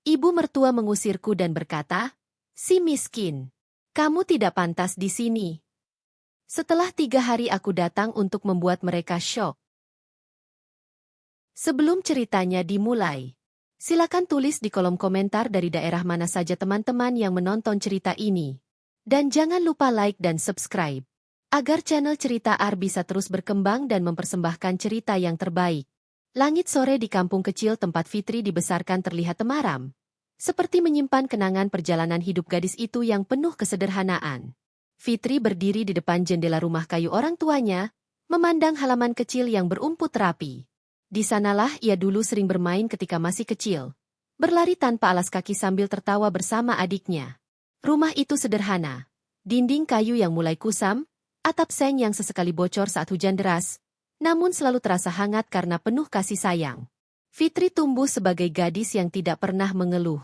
Ibu mertua mengusirku dan berkata, "Si miskin, kamu tidak pantas di sini." Setelah 3 hari aku datang untuk membuat mereka syok. Sebelum ceritanya dimulai, silakan tulis di kolom komentar dari daerah mana saja teman-teman yang menonton cerita ini. Dan jangan lupa like dan subscribe, agar channel Cerita Ar bisa terus berkembang dan mempersembahkan cerita yang terbaik. Langit sore di kampung kecil tempat Fitri dibesarkan terlihat temaram, seperti menyimpan kenangan perjalanan hidup gadis itu yang penuh kesederhanaan. Fitri berdiri di depan jendela rumah kayu orang tuanya, memandang halaman kecil yang berumput rapi. Di sanalah ia dulu sering bermain ketika masih kecil, berlari tanpa alas kaki sambil tertawa bersama adiknya. Rumah itu sederhana, dinding kayu yang mulai kusam, atap seng yang sesekali bocor saat hujan deras, namun selalu terasa hangat karena penuh kasih sayang. Fitri tumbuh sebagai gadis yang tidak pernah mengeluh.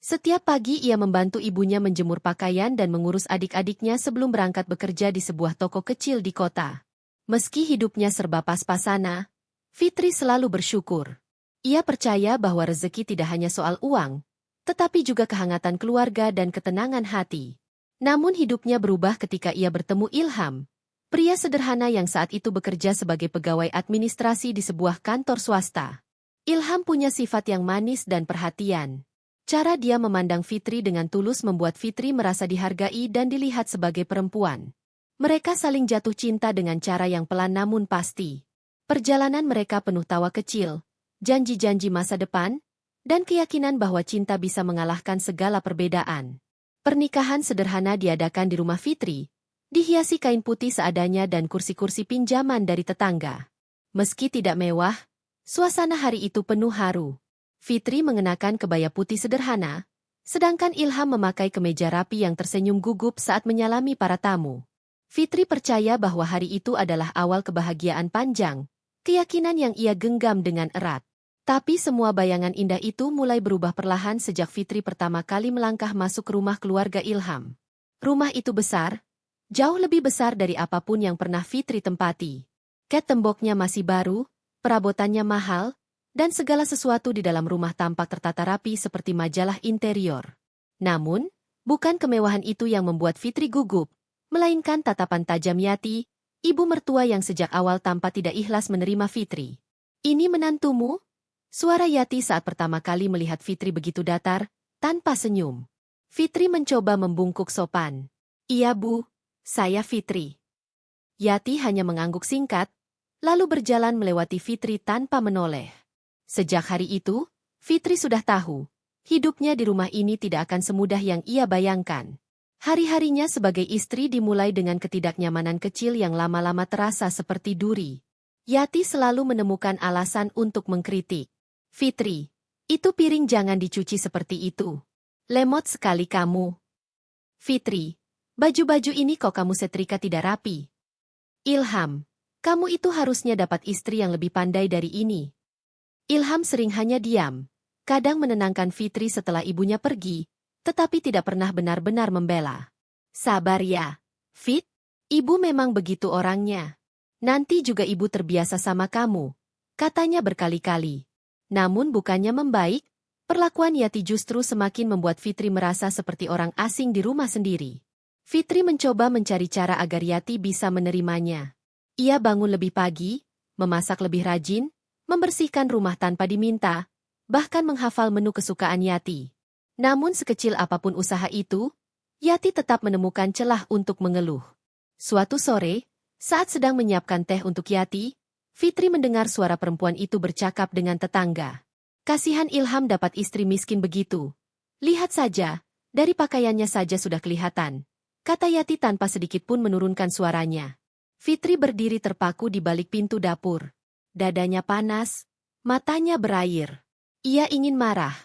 Setiap pagi ia membantu ibunya menjemur pakaian dan mengurus adik-adiknya sebelum berangkat bekerja di sebuah toko kecil di kota. Meski hidupnya serba pas-pasana, Fitri selalu bersyukur. Ia percaya bahwa rezeki tidak hanya soal uang, tetapi juga kehangatan keluarga dan ketenangan hati. Namun hidupnya berubah ketika ia bertemu Ilham, pria sederhana yang saat itu bekerja sebagai pegawai administrasi di sebuah kantor swasta. Ilham punya sifat yang manis dan perhatian. Cara dia memandang Fitri dengan tulus membuat Fitri merasa dihargai dan dilihat sebagai perempuan. Mereka saling jatuh cinta dengan cara yang pelan namun pasti. Perjalanan mereka penuh tawa kecil, janji-janji masa depan, dan keyakinan bahwa cinta bisa mengalahkan segala perbedaan. Pernikahan sederhana diadakan di rumah Fitri, dihiasi kain putih seadanya dan kursi-kursi pinjaman dari tetangga. Meski tidak mewah, suasana hari itu penuh haru. Fitri mengenakan kebaya putih sederhana, sedangkan Ilham memakai kemeja rapi yang tersenyum gugup saat menyalami para tamu. Fitri percaya bahwa hari itu adalah awal kebahagiaan panjang, keyakinan yang ia genggam dengan erat. Tapi semua bayangan indah itu mulai berubah perlahan sejak Fitri pertama kali melangkah masuk rumah keluarga Ilham. Rumah itu besar, jauh lebih besar dari apapun yang pernah Fitri tempati. Cat temboknya masih baru, perabotannya mahal, dan segala sesuatu di dalam rumah tampak tertata rapi seperti majalah interior. Namun, bukan kemewahan itu yang membuat Fitri gugup, melainkan tatapan tajam Yati, ibu mertua yang sejak awal tampak tidak ikhlas menerima Fitri. "Ini menantumu?" Suara Yati saat pertama kali melihat Fitri begitu datar, tanpa senyum. Fitri mencoba membungkuk sopan. "Iya Bu, saya Fitri." Yati hanya mengangguk singkat, lalu berjalan melewati Fitri tanpa menoleh. Sejak hari itu, Fitri sudah tahu, hidupnya di rumah ini tidak akan semudah yang ia bayangkan. Hari-harinya sebagai istri dimulai dengan ketidaknyamanan kecil yang lama-lama terasa seperti duri. Yati selalu menemukan alasan untuk mengkritik. "Fitri, itu piring jangan dicuci seperti itu. Lemot sekali kamu." "Fitri, baju-baju ini kok kamu setrika tidak rapi." "Ilham, kamu itu harusnya dapat istri yang lebih pandai dari ini." Ilham sering hanya diam, kadang menenangkan Fitri setelah ibunya pergi, tetapi tidak pernah benar-benar membela. "Sabar ya, Fit. Ibu memang begitu orangnya. Nanti juga ibu terbiasa sama kamu," katanya berkali-kali. Namun bukannya membaik, perlakuan Yati justru semakin membuat Fitri merasa seperti orang asing di rumah sendiri. Fitri mencoba mencari cara agar Yati bisa menerimanya. Ia bangun lebih pagi, memasak lebih rajin, membersihkan rumah tanpa diminta, bahkan menghafal menu kesukaan Yati. Namun sekecil apapun usaha itu, Yati tetap menemukan celah untuk mengeluh. Suatu sore, saat sedang menyiapkan teh untuk Yati, Fitri mendengar suara perempuan itu bercakap dengan tetangga. "Kasihan Ilham dapat istri miskin begitu. Lihat saja, dari pakaiannya saja sudah kelihatan," kata Yati tanpa sedikit pun menurunkan suaranya. Fitri berdiri terpaku di balik pintu dapur. Dadanya panas, matanya berair. Ia ingin marah.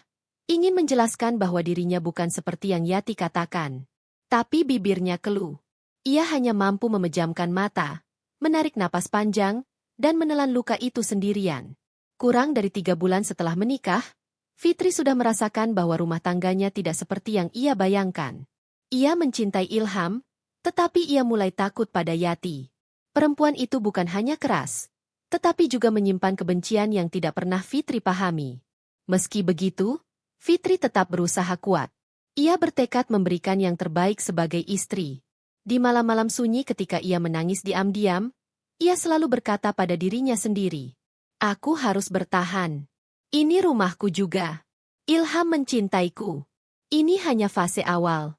Ingin menjelaskan bahwa dirinya bukan seperti yang Yati katakan. Tapi bibirnya keluh. Ia hanya mampu memejamkan mata, menarik napas panjang, dan menelan luka itu sendirian. Kurang dari 3 bulan setelah menikah, Fitri sudah merasakan bahwa rumah tangganya tidak seperti yang ia bayangkan. Ia mencintai Ilham, tetapi ia mulai takut pada Yati. Perempuan itu bukan hanya keras, tetapi juga menyimpan kebencian yang tidak pernah Fitri pahami. Meski begitu, Fitri tetap berusaha kuat. Ia bertekad memberikan yang terbaik sebagai istri. Di malam-malam sunyi ketika ia menangis diam-diam, ia selalu berkata pada dirinya sendiri, "Aku harus bertahan. Ini rumahku juga. Ilham mencintaiku. Ini hanya fase awal."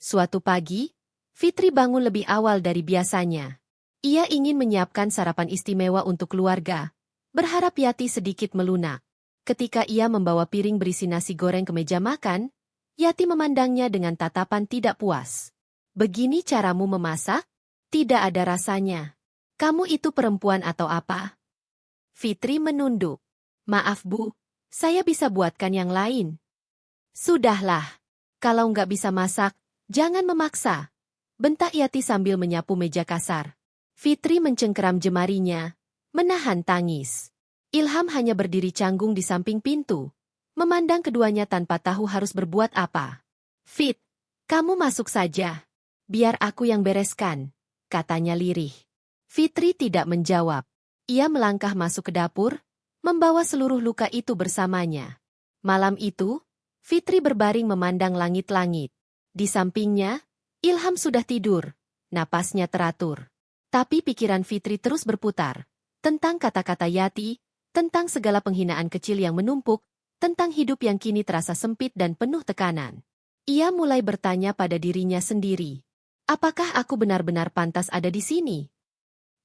Suatu pagi, Fitri bangun lebih awal dari biasanya. Ia ingin menyiapkan sarapan istimewa untuk keluarga, berharap Yati sedikit melunak. Ketika ia membawa piring berisi nasi goreng ke meja makan, Yati memandangnya dengan tatapan tidak puas. "Begini caramu memasak? Tidak ada rasanya. Kamu itu perempuan atau apa?" Fitri menunduk. "Maaf Bu, saya bisa buatkan yang lain." "Sudahlah. Kalau nggak bisa masak, jangan memaksa," bentak Yati sambil menyapu meja kasar. Fitri mencengkeram jemarinya, menahan tangis. Ilham hanya berdiri canggung di samping pintu, memandang keduanya tanpa tahu harus berbuat apa. "Fit, kamu masuk saja. Biar aku yang bereskan," katanya lirih. Fitri tidak menjawab. Ia melangkah masuk ke dapur, membawa seluruh luka itu bersamanya. Malam itu, Fitri berbaring memandang langit-langit. Di sampingnya, Ilham sudah tidur, napasnya teratur. Tapi pikiran Fitri terus berputar. Tentang kata-kata Yati, tentang segala penghinaan kecil yang menumpuk, tentang hidup yang kini terasa sempit dan penuh tekanan. Ia mulai bertanya pada dirinya sendiri. Apakah aku benar-benar pantas ada di sini?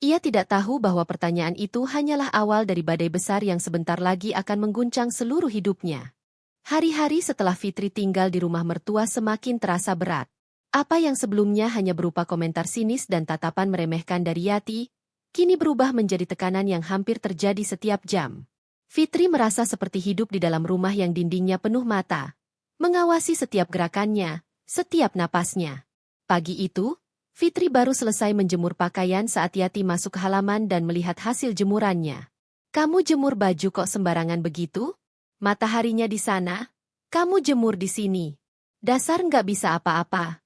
Ia tidak tahu bahwa pertanyaan itu hanyalah awal dari badai besar yang sebentar lagi akan mengguncang seluruh hidupnya. Hari-hari setelah Fitri tinggal di rumah mertua semakin terasa berat. Apa yang sebelumnya hanya berupa komentar sinis dan tatapan meremehkan dari Yati, kini berubah menjadi tekanan yang hampir terjadi setiap jam. Fitri merasa seperti hidup di dalam rumah yang dindingnya penuh mata, mengawasi setiap gerakannya, setiap napasnya. Pagi itu, Fitri baru selesai menjemur pakaian saat Yati masuk ke halaman dan melihat hasil jemurannya. "Kamu jemur baju kok sembarangan begitu? Mataharinya di sana, kamu jemur di sini. Dasar nggak bisa apa-apa."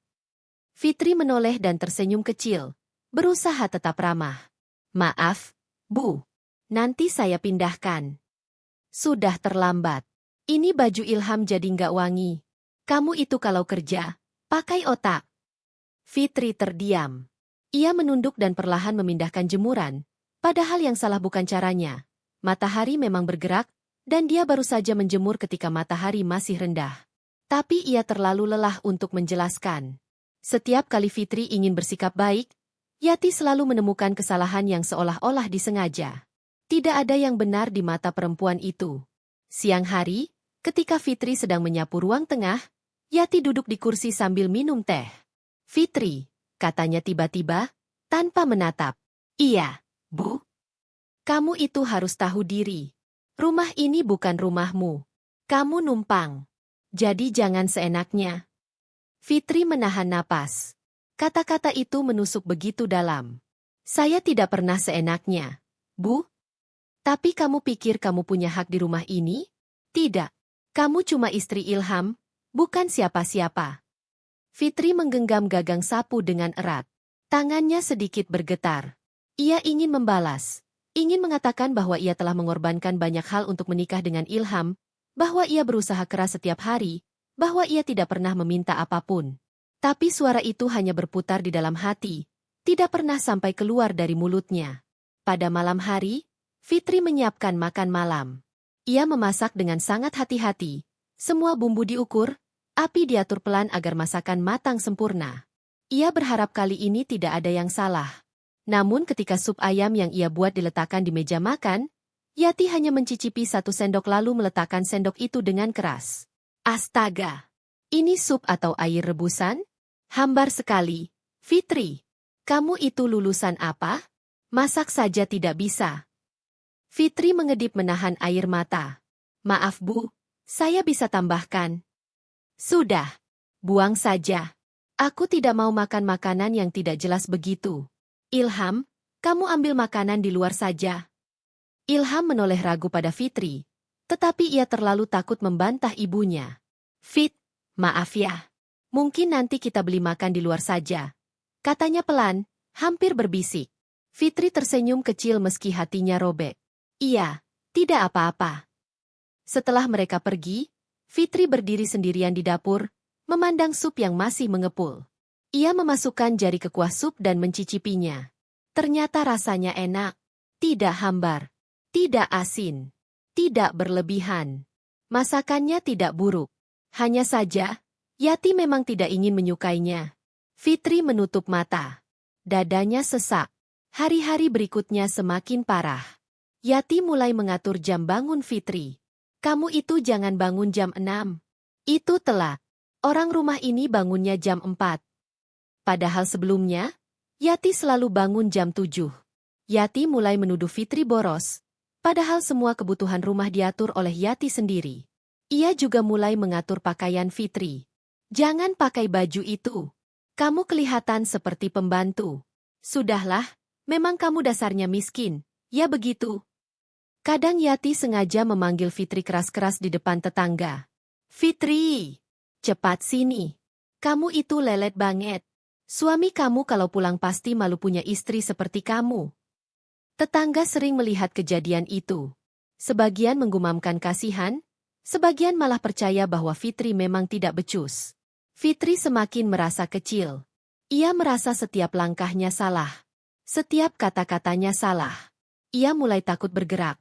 Fitri menoleh dan tersenyum kecil, berusaha tetap ramah. "Maaf, Bu. Nanti saya pindahkan." "Sudah terlambat. Ini baju Ilham jadi nggak wangi. Kamu itu kalau kerja, pakai otak." Fitri terdiam. Ia menunduk dan perlahan memindahkan jemuran, padahal yang salah bukan caranya. Matahari memang bergerak, dan dia baru saja menjemur ketika matahari masih rendah. Tapi ia terlalu lelah untuk menjelaskan. Setiap kali Fitri ingin bersikap baik, Yati selalu menemukan kesalahan yang seolah-olah disengaja. Tidak ada yang benar di mata perempuan itu. Siang hari, ketika Fitri sedang menyapu ruang tengah, Yati duduk di kursi sambil minum teh. "Fitri," katanya tiba-tiba, tanpa menatap. "Iya, Bu. Kamu itu harus tahu diri. Rumah ini bukan rumahmu. Kamu numpang. Jadi jangan seenaknya." Fitri menahan napas. Kata-kata itu menusuk begitu dalam. "Saya tidak pernah seenaknya, Bu. Tapi kamu pikir kamu punya hak di rumah ini? Tidak. Kamu cuma istri Ilham, bukan siapa-siapa." Fitri menggenggam gagang sapu dengan erat. Tangannya sedikit bergetar. Ia ingin membalas. Ingin mengatakan bahwa ia telah mengorbankan banyak hal untuk menikah dengan Ilham, bahwa ia berusaha keras setiap hari, bahwa ia tidak pernah meminta apapun. Tapi suara itu hanya berputar di dalam hati, tidak pernah sampai keluar dari mulutnya. Pada malam hari, Fitri menyiapkan makan malam. Ia memasak dengan sangat hati-hati. Semua bumbu diukur, api diatur pelan agar masakan matang sempurna. Ia berharap kali ini tidak ada yang salah. Namun ketika sup ayam yang ia buat diletakkan di meja makan, Yati hanya mencicipi 1 sendok lalu meletakkan sendok itu dengan keras. "Astaga! Ini sup atau air rebusan? Hambar sekali. Fitri, kamu itu lulusan apa? Masak saja tidak bisa." Fitri mengedip menahan air mata. "Maaf Bu, saya bisa tambahkan." "Sudah, buang saja. Aku tidak mau makan makanan yang tidak jelas begitu. Ilham, kamu ambil makanan di luar saja." Ilham menoleh ragu pada Fitri, tetapi ia terlalu takut membantah ibunya. "Fit, maaf ya. Mungkin nanti kita beli makan di luar saja," katanya pelan, hampir berbisik. Fitri tersenyum kecil meski hatinya robek. "Iya, tidak apa-apa." Setelah mereka pergi, Fitri berdiri sendirian di dapur, memandang sup yang masih mengepul. Ia memasukkan jari ke kuah sup dan mencicipinya. Ternyata rasanya enak. Tidak hambar. Tidak asin. Tidak berlebihan. Masakannya tidak buruk. Hanya saja, Yati memang tidak ingin menyukainya. Fitri menutup mata. Dadanya sesak. Hari-hari berikutnya semakin parah. Yati mulai mengatur jam bangun Fitri. Kamu itu jangan bangun jam 6. Itu telat. Orang rumah ini bangunnya jam 4. Padahal sebelumnya, Yati selalu bangun jam 7. Yati mulai menuduh Fitri boros. Padahal semua kebutuhan rumah diatur oleh Yati sendiri. Ia juga mulai mengatur pakaian Fitri. Jangan pakai baju itu. Kamu kelihatan seperti pembantu. Sudahlah, memang kamu dasarnya miskin. Ya begitu. Kadang Yati sengaja memanggil Fitri keras-keras di depan tetangga. Fitri, cepat sini. Kamu itu lelet banget. Suami kamu kalau pulang pasti malu punya istri seperti kamu. Tetangga sering melihat kejadian itu. Sebagian menggumamkan kasihan, sebagian malah percaya bahwa Fitri memang tidak becus. Fitri semakin merasa kecil. Ia merasa setiap langkahnya salah. Setiap kata-katanya salah. Ia mulai takut bergerak.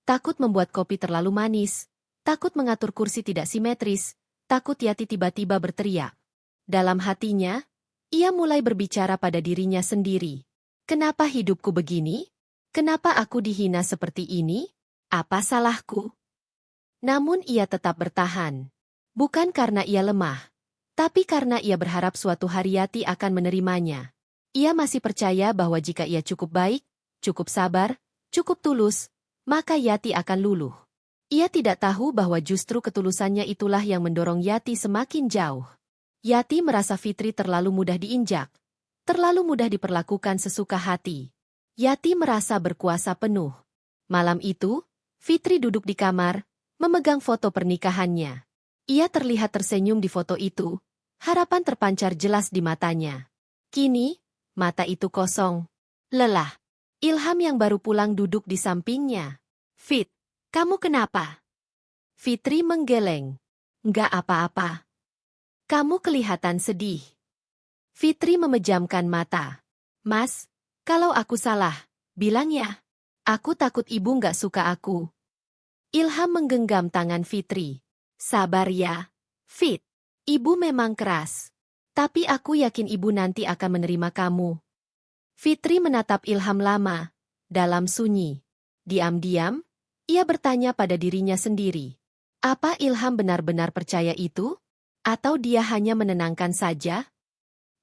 Takut membuat kopi terlalu manis, takut mengatur kursi tidak simetris, takut Yati tiba-tiba berteriak. Dalam hatinya, ia mulai berbicara pada dirinya sendiri. Kenapa hidupku begini? Kenapa aku dihina seperti ini? Apa salahku? Namun ia tetap bertahan. Bukan karena ia lemah, tapi karena ia berharap suatu hari Yati akan menerimanya. Ia masih percaya bahwa jika ia cukup baik, cukup sabar, cukup tulus, maka Yati akan luluh. Ia tidak tahu bahwa justru ketulusannya itulah yang mendorong Yati semakin jauh. Yati merasa Fitri terlalu mudah diinjak, terlalu mudah diperlakukan sesuka hati. Yati merasa berkuasa penuh. Malam itu, Fitri duduk di kamar, memegang foto pernikahannya. Ia terlihat tersenyum di foto itu, harapan terpancar jelas di matanya. Kini, mata itu kosong, lelah. Ilham yang baru pulang duduk di sampingnya. Fit, kamu kenapa? Fitri menggeleng. Nggak apa-apa. Kamu kelihatan sedih. Fitri memejamkan mata. Mas, kalau aku salah, bilang ya. Aku takut ibu nggak suka aku. Ilham menggenggam tangan Fitri. Sabar ya, Fit. Ibu memang keras. Tapi aku yakin ibu nanti akan menerima kamu. Fitri menatap Ilham lama, dalam sunyi. Diam-diam, ia bertanya pada dirinya sendiri. Apa Ilham benar-benar percaya itu? Atau dia hanya menenangkan saja?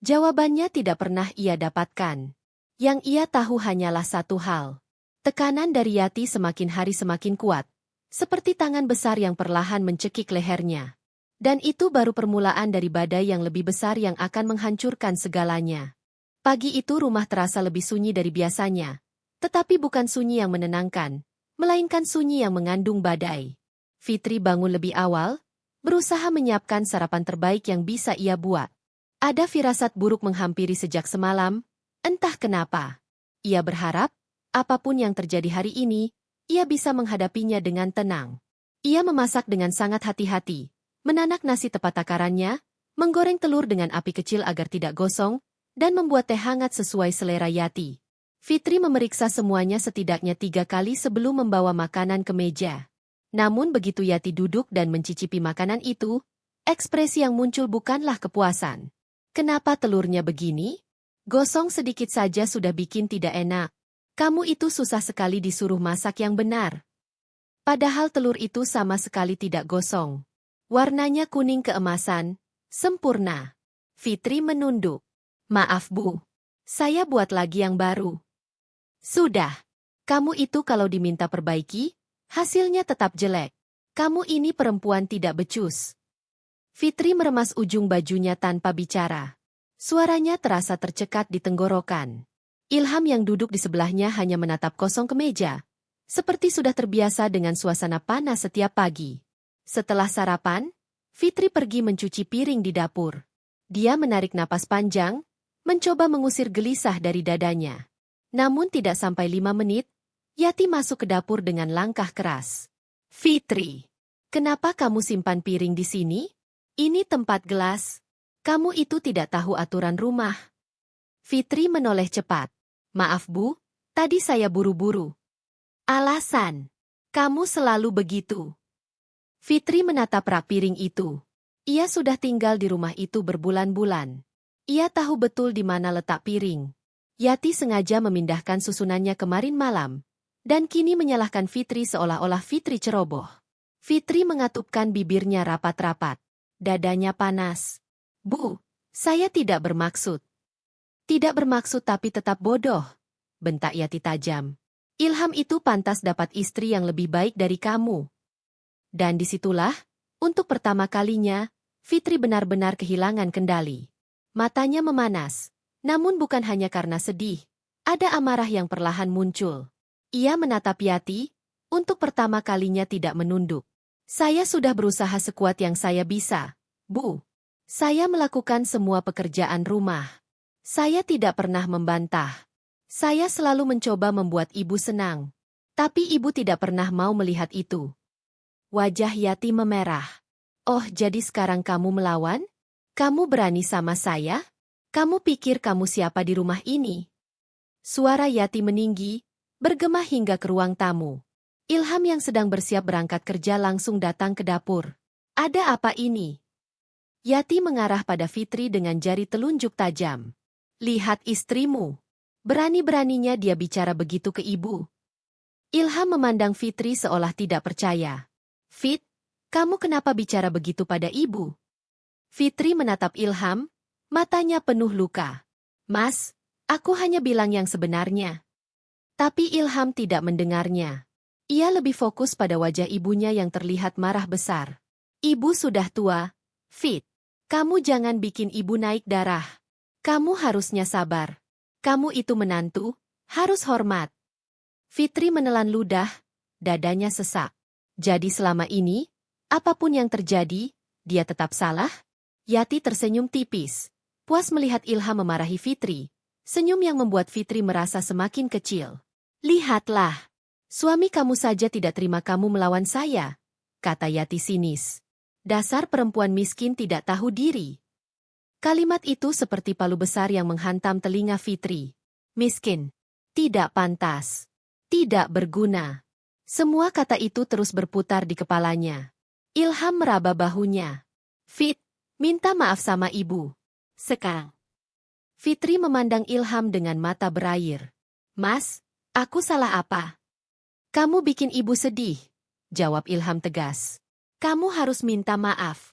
Jawabannya tidak pernah ia dapatkan. Yang ia tahu hanyalah satu hal. Tekanan dari Yati semakin hari semakin kuat, seperti tangan besar yang perlahan mencekik lehernya. Dan itu baru permulaan dari badai yang lebih besar yang akan menghancurkan segalanya. Pagi itu rumah terasa lebih sunyi dari biasanya, tetapi bukan sunyi yang menenangkan, melainkan sunyi yang mengandung badai. Fitri bangun lebih awal, berusaha menyiapkan sarapan terbaik yang bisa ia buat. Ada firasat buruk menghampiri sejak semalam, entah kenapa. Ia berharap, apapun yang terjadi hari ini, ia bisa menghadapinya dengan tenang. Ia memasak dengan sangat hati-hati, menanak nasi tepat takarannya, menggoreng telur dengan api kecil agar tidak gosong, dan membuat teh hangat sesuai selera Yati. Fitri memeriksa semuanya setidaknya 3 kali sebelum membawa makanan ke meja. Namun begitu Yati duduk dan mencicipi makanan itu, ekspresi yang muncul bukanlah kepuasan. Kenapa telurnya begini? Gosong sedikit saja sudah bikin tidak enak. Kamu itu susah sekali disuruh masak yang benar. Padahal telur itu sama sekali tidak gosong. Warnanya kuning keemasan, sempurna. Fitri menunduk. Maaf Bu, saya buat lagi yang baru. Sudah, kamu itu kalau diminta perbaiki, hasilnya tetap jelek. Kamu ini perempuan tidak becus. Fitri meremas ujung bajunya tanpa bicara. Suaranya terasa tercekat di tenggorokan. Ilham yang duduk di sebelahnya hanya menatap kosong ke meja, seperti sudah terbiasa dengan suasana panas setiap pagi. Setelah sarapan, Fitri pergi mencuci piring di dapur. Dia menarik napas panjang, mencoba mengusir gelisah dari dadanya. Namun tidak sampai 5 menit, Yati masuk ke dapur dengan langkah keras. Fitri, Kenapa kamu simpan piring di sini? Ini tempat gelas. Kamu itu tidak tahu aturan rumah. Fitri menoleh cepat. Maaf Bu, tadi saya buru-buru. Alasan. Kamu selalu begitu. Fitri menatap rak piring itu. Ia sudah tinggal di rumah itu berbulan-bulan. Ia tahu betul di mana letak piring. Yati sengaja memindahkan susunannya kemarin malam. Dan kini menyalahkan Fitri seolah-olah Fitri ceroboh. Fitri mengatupkan bibirnya rapat-rapat. Dadanya panas. Bu, saya tidak bermaksud. Tidak bermaksud tapi tetap bodoh. Bentak Yati tajam. Ilham itu pantas dapat istri yang lebih baik dari kamu. Dan disitulah, untuk pertama kalinya, Fitri benar-benar kehilangan kendali. Matanya memanas, namun bukan hanya karena sedih. Ada amarah yang perlahan muncul. Ia menatap Yati, untuk pertama kalinya tidak menunduk. Saya sudah berusaha sekuat yang saya bisa, Bu. Saya melakukan semua pekerjaan rumah. Saya tidak pernah membantah. Saya selalu mencoba membuat ibu senang. Tapi ibu tidak pernah mau melihat itu. Wajah Yati memerah. Oh, jadi sekarang kamu melawan? Kamu berani sama saya? Kamu pikir kamu siapa di rumah ini? Suara Yati meninggi, bergema hingga ke ruang tamu. Ilham yang sedang bersiap berangkat kerja langsung datang ke dapur. Ada apa ini? Yati mengarah pada Fitri dengan jari telunjuk tajam. Lihat istrimu. Berani-beraninya dia bicara begitu ke ibu. Ilham memandang Fitri seolah tidak percaya. Fit, kamu kenapa bicara begitu pada ibu? Fitri menatap Ilham, matanya penuh luka. Mas, aku hanya bilang yang sebenarnya. Tapi Ilham tidak mendengarnya. Ia lebih fokus pada wajah ibunya yang terlihat marah besar. Ibu sudah tua, Fit. Kamu jangan bikin ibu naik darah. Kamu harusnya sabar. Kamu itu menantu, harus hormat. Fitri menelan ludah, dadanya sesak. Jadi selama ini, apapun yang terjadi, dia tetap salah? Yati tersenyum tipis. Puas melihat Ilham memarahi Fitri. Senyum yang membuat Fitri merasa semakin kecil. Lihatlah. Suami kamu saja tidak terima kamu melawan saya, kata Yati sinis. Dasar perempuan miskin tidak tahu diri. Kalimat itu seperti palu besar yang menghantam telinga Fitri. Miskin. Tidak pantas. Tidak berguna. Semua kata itu terus berputar di kepalanya. Ilham meraba bahunya. Fit, minta maaf sama ibu. Sekarang. Fitri memandang Ilham dengan mata berair. Mas, aku salah apa? Kamu bikin ibu sedih, jawab Ilham tegas. Kamu harus minta maaf.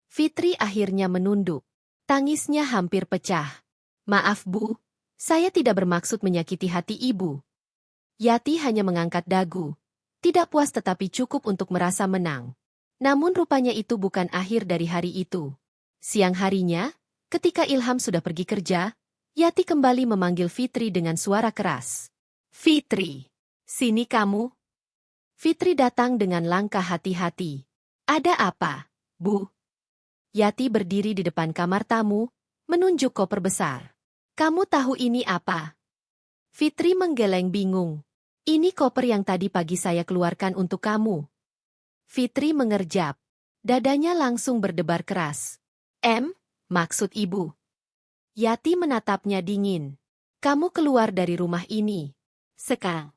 Fitri akhirnya menunduk. Tangisnya hampir pecah. Maaf Bu, saya tidak bermaksud menyakiti hati ibu. Yati hanya mengangkat dagu. Tidak puas tetapi cukup untuk merasa menang. Namun rupanya itu bukan akhir dari hari itu. Siang harinya, ketika Ilham sudah pergi kerja, Yati kembali memanggil Fitri dengan suara keras. Fitri, sini kamu. Fitri datang dengan langkah hati-hati. Ada apa, Bu? Yati berdiri di depan kamar tamu, menunjuk koper besar. Kamu tahu ini apa? Fitri menggeleng bingung. Ini koper yang tadi pagi saya keluarkan untuk kamu. Fitri mengerjap. Dadanya langsung berdebar keras. Maksud ibu? Yati menatapnya dingin. Kamu keluar dari rumah ini. Sekarang.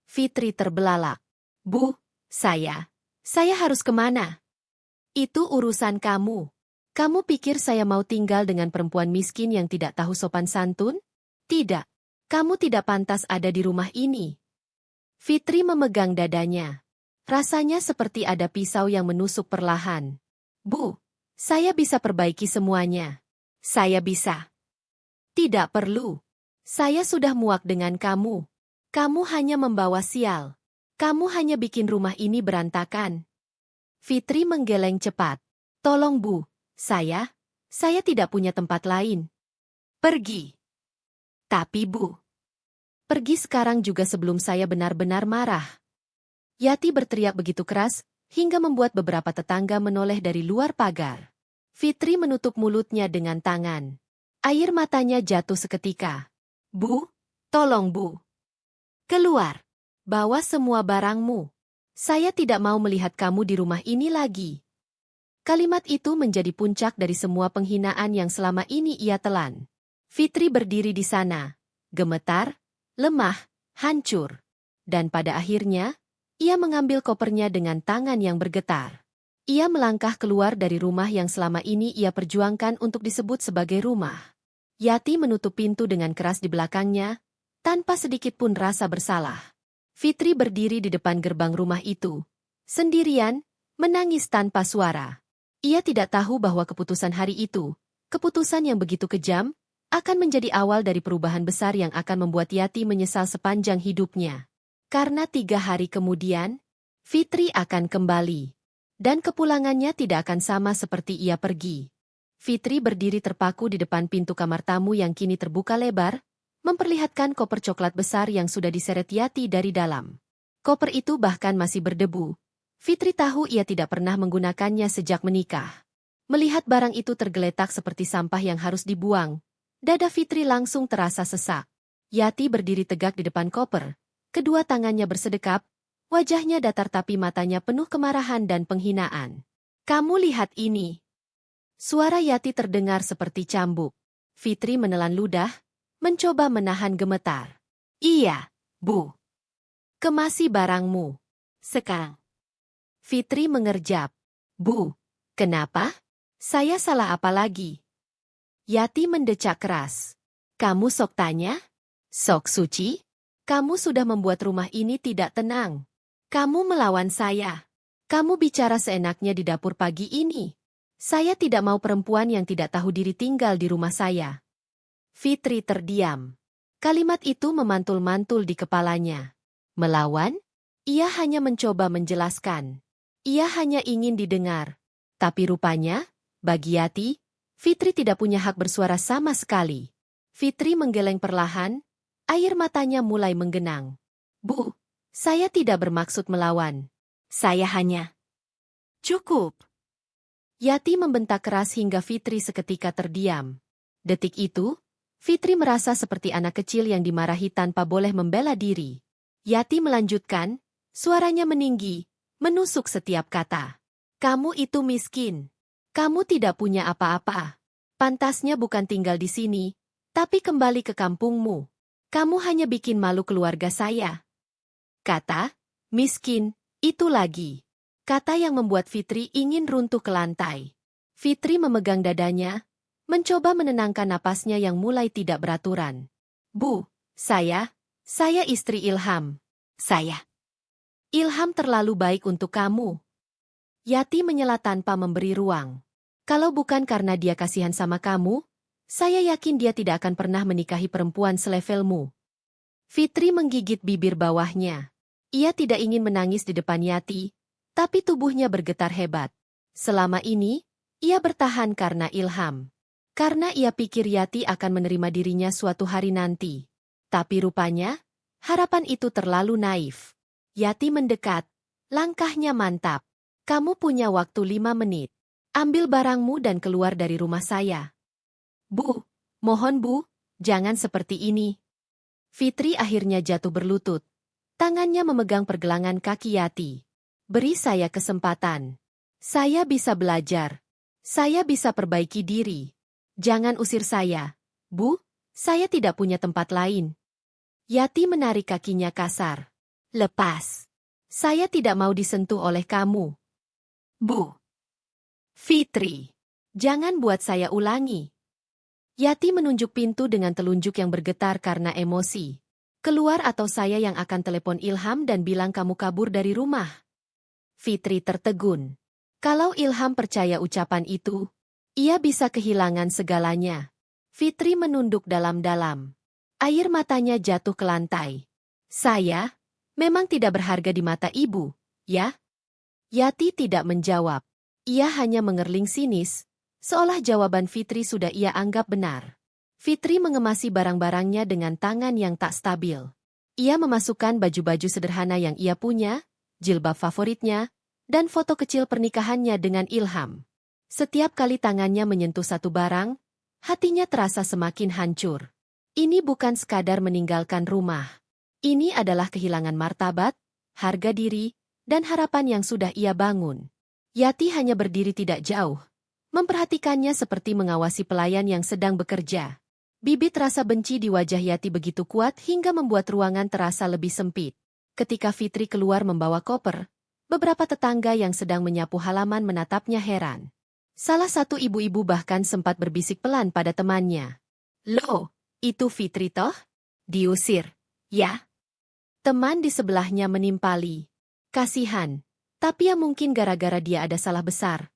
Fitri terbelalak. Bu, saya harus kemana? Itu urusan kamu. Kamu pikir saya mau tinggal dengan perempuan miskin yang tidak tahu sopan santun? Tidak. Kamu tidak pantas ada di rumah ini. Fitri memegang dadanya. Rasanya seperti ada pisau yang menusuk perlahan. Bu, saya bisa perbaiki semuanya. Saya bisa. Tidak perlu. Saya sudah muak dengan kamu. Kamu hanya membawa sial. Kamu hanya bikin rumah ini berantakan. Fitri menggeleng cepat. Tolong Bu, saya tidak punya tempat lain. Pergi. Tapi Bu, pergi sekarang juga sebelum saya benar-benar marah. Yati berteriak begitu keras, hingga membuat beberapa tetangga menoleh dari luar pagar. Fitri menutup mulutnya dengan tangan. Air matanya jatuh seketika. Bu, tolong Bu. Keluar. Bawa semua barangmu. Saya tidak mau melihat kamu di rumah ini lagi. Kalimat itu menjadi puncak dari semua penghinaan yang selama ini ia telan. Fitri berdiri di sana, gemetar, lemah, hancur. Dan pada akhirnya, ia mengambil kopernya dengan tangan yang bergetar. Ia melangkah keluar dari rumah yang selama ini ia perjuangkan untuk disebut sebagai rumah. Yati menutup pintu dengan keras di belakangnya, tanpa sedikit pun rasa bersalah. Fitri berdiri di depan gerbang rumah itu, sendirian, menangis tanpa suara. Ia tidak tahu bahwa keputusan hari itu, keputusan yang begitu kejam, akan menjadi awal dari perubahan besar yang akan membuat Yati menyesal sepanjang hidupnya. Karena 3 hari kemudian, Fitri akan kembali. Dan kepulangannya tidak akan sama seperti ia pergi. Fitri berdiri terpaku di depan pintu kamar tamu yang kini terbuka lebar, memperlihatkan koper coklat besar yang sudah diseret Yati dari dalam. Koper itu bahkan masih berdebu. Fitri tahu ia tidak pernah menggunakannya sejak menikah. Melihat barang itu tergeletak seperti sampah yang harus dibuang, dada Fitri langsung terasa sesak. Yati berdiri tegak di depan koper, kedua tangannya bersedekap, wajahnya datar tapi matanya penuh kemarahan dan penghinaan. Kamu lihat ini. Suara Yati terdengar seperti cambuk. Fitri menelan ludah, mencoba menahan gemetar. Iya, Bu. Kemasi barangmu. Sekarang. Fitri mengerjap. Bu, kenapa? Saya salah apa lagi? Yati mendecak keras. Kamu sok tanya? Sok suci? Kamu sudah membuat rumah ini tidak tenang. Kamu melawan saya. Kamu bicara seenaknya di dapur pagi ini. Saya tidak mau perempuan yang tidak tahu diri tinggal di rumah saya. Fitri terdiam. Kalimat itu memantul-mantul di kepalanya. Melawan? Ia hanya mencoba menjelaskan. Ia hanya ingin didengar. Tapi rupanya, bagi Yati, Fitri tidak punya hak bersuara sama sekali. Fitri menggeleng perlahan, air matanya mulai menggenang. Bu, saya tidak bermaksud melawan. Saya hanya... Cukup. Yati membentak keras hingga Fitri seketika terdiam. Detik itu, Fitri merasa seperti anak kecil yang dimarahi tanpa boleh membela diri. Yati melanjutkan, suaranya meninggi, menusuk setiap kata. Kamu itu miskin. Kamu tidak punya apa-apa. Pantasnya bukan tinggal di sini, tapi kembali ke kampungmu. Kamu hanya bikin malu keluarga saya. Kata, miskin, itu lagi. Kata yang membuat Fitri ingin runtuh ke lantai. Fitri memegang dadanya, mencoba menenangkan napasnya yang mulai tidak beraturan. Bu, saya istri Ilham. Ilham terlalu baik untuk kamu. Yati menyela tanpa memberi ruang. Kalau bukan karena dia kasihan sama kamu, saya yakin dia tidak akan pernah menikahi perempuan selevelmu. Fitri menggigit bibir bawahnya. Ia tidak ingin menangis di depan Yati, tapi tubuhnya bergetar hebat. Selama ini, ia bertahan karena Ilham. Karena ia pikir Yati akan menerima dirinya suatu hari nanti. Tapi rupanya, harapan itu terlalu naif. Yati mendekat, langkahnya mantap. Kamu punya waktu 5 menit. Ambil barangmu dan keluar dari rumah saya. Bu, mohon Bu, jangan seperti ini. Fitri akhirnya jatuh berlutut. Tangannya memegang pergelangan kaki Yati. Beri saya kesempatan. Saya bisa belajar. Saya bisa perbaiki diri. Jangan usir saya. Bu, saya tidak punya tempat lain. Yati menarik kakinya kasar. Lepas. Saya tidak mau disentuh oleh kamu. Bu. Fitri. Jangan buat saya ulangi. Yati menunjuk pintu dengan telunjuk yang bergetar karena emosi. Keluar atau saya yang akan telepon Ilham dan bilang kamu kabur dari rumah. Fitri tertegun. Kalau Ilham percaya ucapan itu, ia bisa kehilangan segalanya. Fitri menunduk dalam-dalam. Air matanya jatuh ke lantai. Saya memang tidak berharga di mata ibu, ya? Yati tidak menjawab. Ia hanya mengerling sinis, seolah jawaban Fitri sudah ia anggap benar. Fitri mengemasi barang-barangnya dengan tangan yang tak stabil. Ia memasukkan baju-baju sederhana yang ia punya, jilbab favoritnya, dan foto kecil pernikahannya dengan Ilham. Setiap kali tangannya menyentuh satu barang, hatinya terasa semakin hancur. Ini bukan sekadar meninggalkan rumah. Ini adalah kehilangan martabat, harga diri, dan harapan yang sudah ia bangun. Yati hanya berdiri tidak jauh, memperhatikannya seperti mengawasi pelayan yang sedang bekerja. Bibit rasa benci di wajah Yati begitu kuat hingga membuat ruangan terasa lebih sempit. Ketika Fitri keluar membawa koper, beberapa tetangga yang sedang menyapu halaman menatapnya heran. Salah satu ibu-ibu bahkan sempat berbisik pelan pada temannya. "Loh, itu Fitri toh? Diusir, ya?" Teman di sebelahnya menimpali. "Kasihan, tapi ya mungkin gara-gara dia ada salah besar."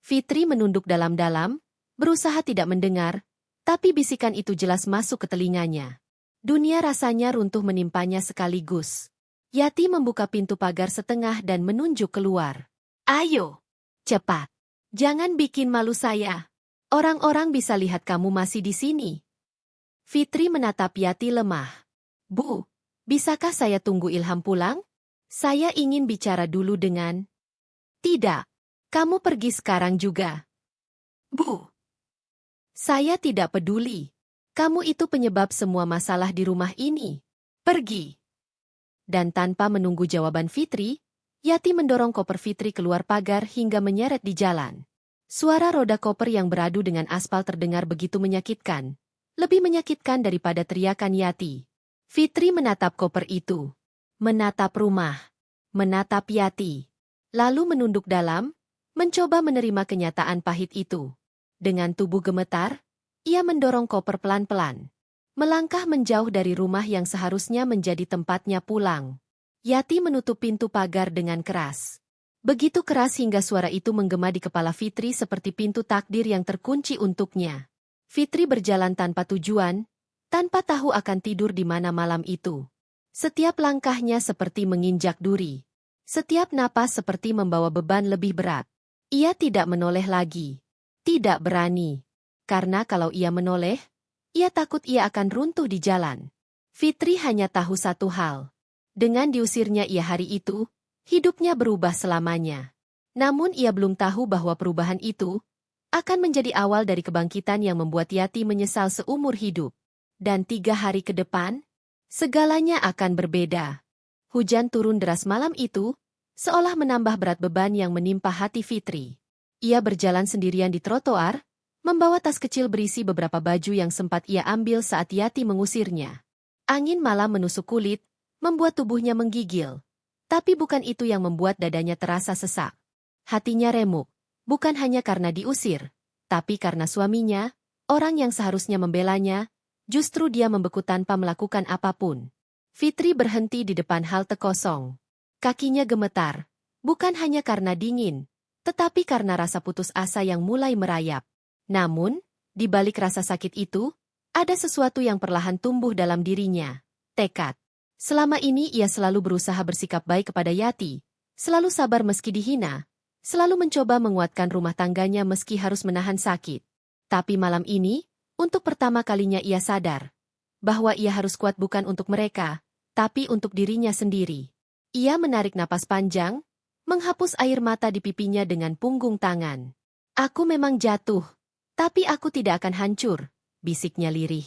Fitri menunduk dalam-dalam, berusaha tidak mendengar, tapi bisikan itu jelas masuk ke telinganya. Dunia rasanya runtuh menimpanya sekaligus. Yati membuka pintu pagar setengah dan menunjuk keluar. "Ayo, cepat. Jangan bikin malu saya. Orang-orang bisa lihat kamu masih di sini." Fitri menatap Yati lemah. "Bu, bisakah saya tunggu Ilham pulang? Saya ingin bicara dulu dengan..." "Tidak. Kamu pergi sekarang juga." "Bu, saya tidak peduli. Kamu itu penyebab semua masalah di rumah ini. Pergi." Dan tanpa menunggu jawaban Fitri, Yati mendorong koper Fitri keluar pagar hingga menyeret di jalan. Suara roda koper yang beradu dengan aspal terdengar begitu menyakitkan. Lebih menyakitkan daripada teriakan Yati. Fitri menatap koper itu. Menatap rumah. Menatap Yati. Lalu menunduk dalam, mencoba menerima kenyataan pahit itu. Dengan tubuh gemetar, ia mendorong koper pelan-pelan. Melangkah menjauh dari rumah yang seharusnya menjadi tempatnya pulang. Yati menutup pintu pagar dengan keras. Begitu keras hingga suara itu menggema di kepala Fitri seperti pintu takdir yang terkunci untuknya. Fitri berjalan tanpa tujuan, tanpa tahu akan tidur di mana malam itu. Setiap langkahnya seperti menginjak duri. Setiap napas seperti membawa beban lebih berat. Ia tidak menoleh lagi. Tidak berani. Karena kalau ia menoleh, ia takut ia akan runtuh di jalan. Fitri hanya tahu satu hal. Dengan diusirnya ia hari itu, hidupnya berubah selamanya. Namun ia belum tahu bahwa perubahan itu akan menjadi awal dari kebangkitan yang membuat Yati menyesal seumur hidup. Dan 3 hari ke depan, segalanya akan berbeda. Hujan turun deras malam itu, seolah menambah berat beban yang menimpa hati Fitri. Ia berjalan sendirian di trotoar, membawa tas kecil berisi beberapa baju yang sempat ia ambil saat Yati mengusirnya. Angin malam menusuk kulit, membuat tubuhnya menggigil. Tapi bukan itu yang membuat dadanya terasa sesak. Hatinya remuk, bukan hanya karena diusir, tapi karena suaminya, orang yang seharusnya membelanya, justru dia membeku tanpa melakukan apapun. Fitri berhenti di depan halte kosong. Kakinya gemetar, bukan hanya karena dingin, tetapi karena rasa putus asa yang mulai merayap. Namun, di balik rasa sakit itu, ada sesuatu yang perlahan tumbuh dalam dirinya. Tekad. Selama ini ia selalu berusaha bersikap baik kepada Yati, selalu sabar meski dihina, selalu mencoba menguatkan rumah tangganya meski harus menahan sakit. Tapi malam ini, untuk pertama kalinya ia sadar bahwa ia harus kuat bukan untuk mereka, tapi untuk dirinya sendiri. Ia menarik napas panjang, menghapus air mata di pipinya dengan punggung tangan. "Aku memang jatuh, tapi aku tidak akan hancur," bisiknya lirih.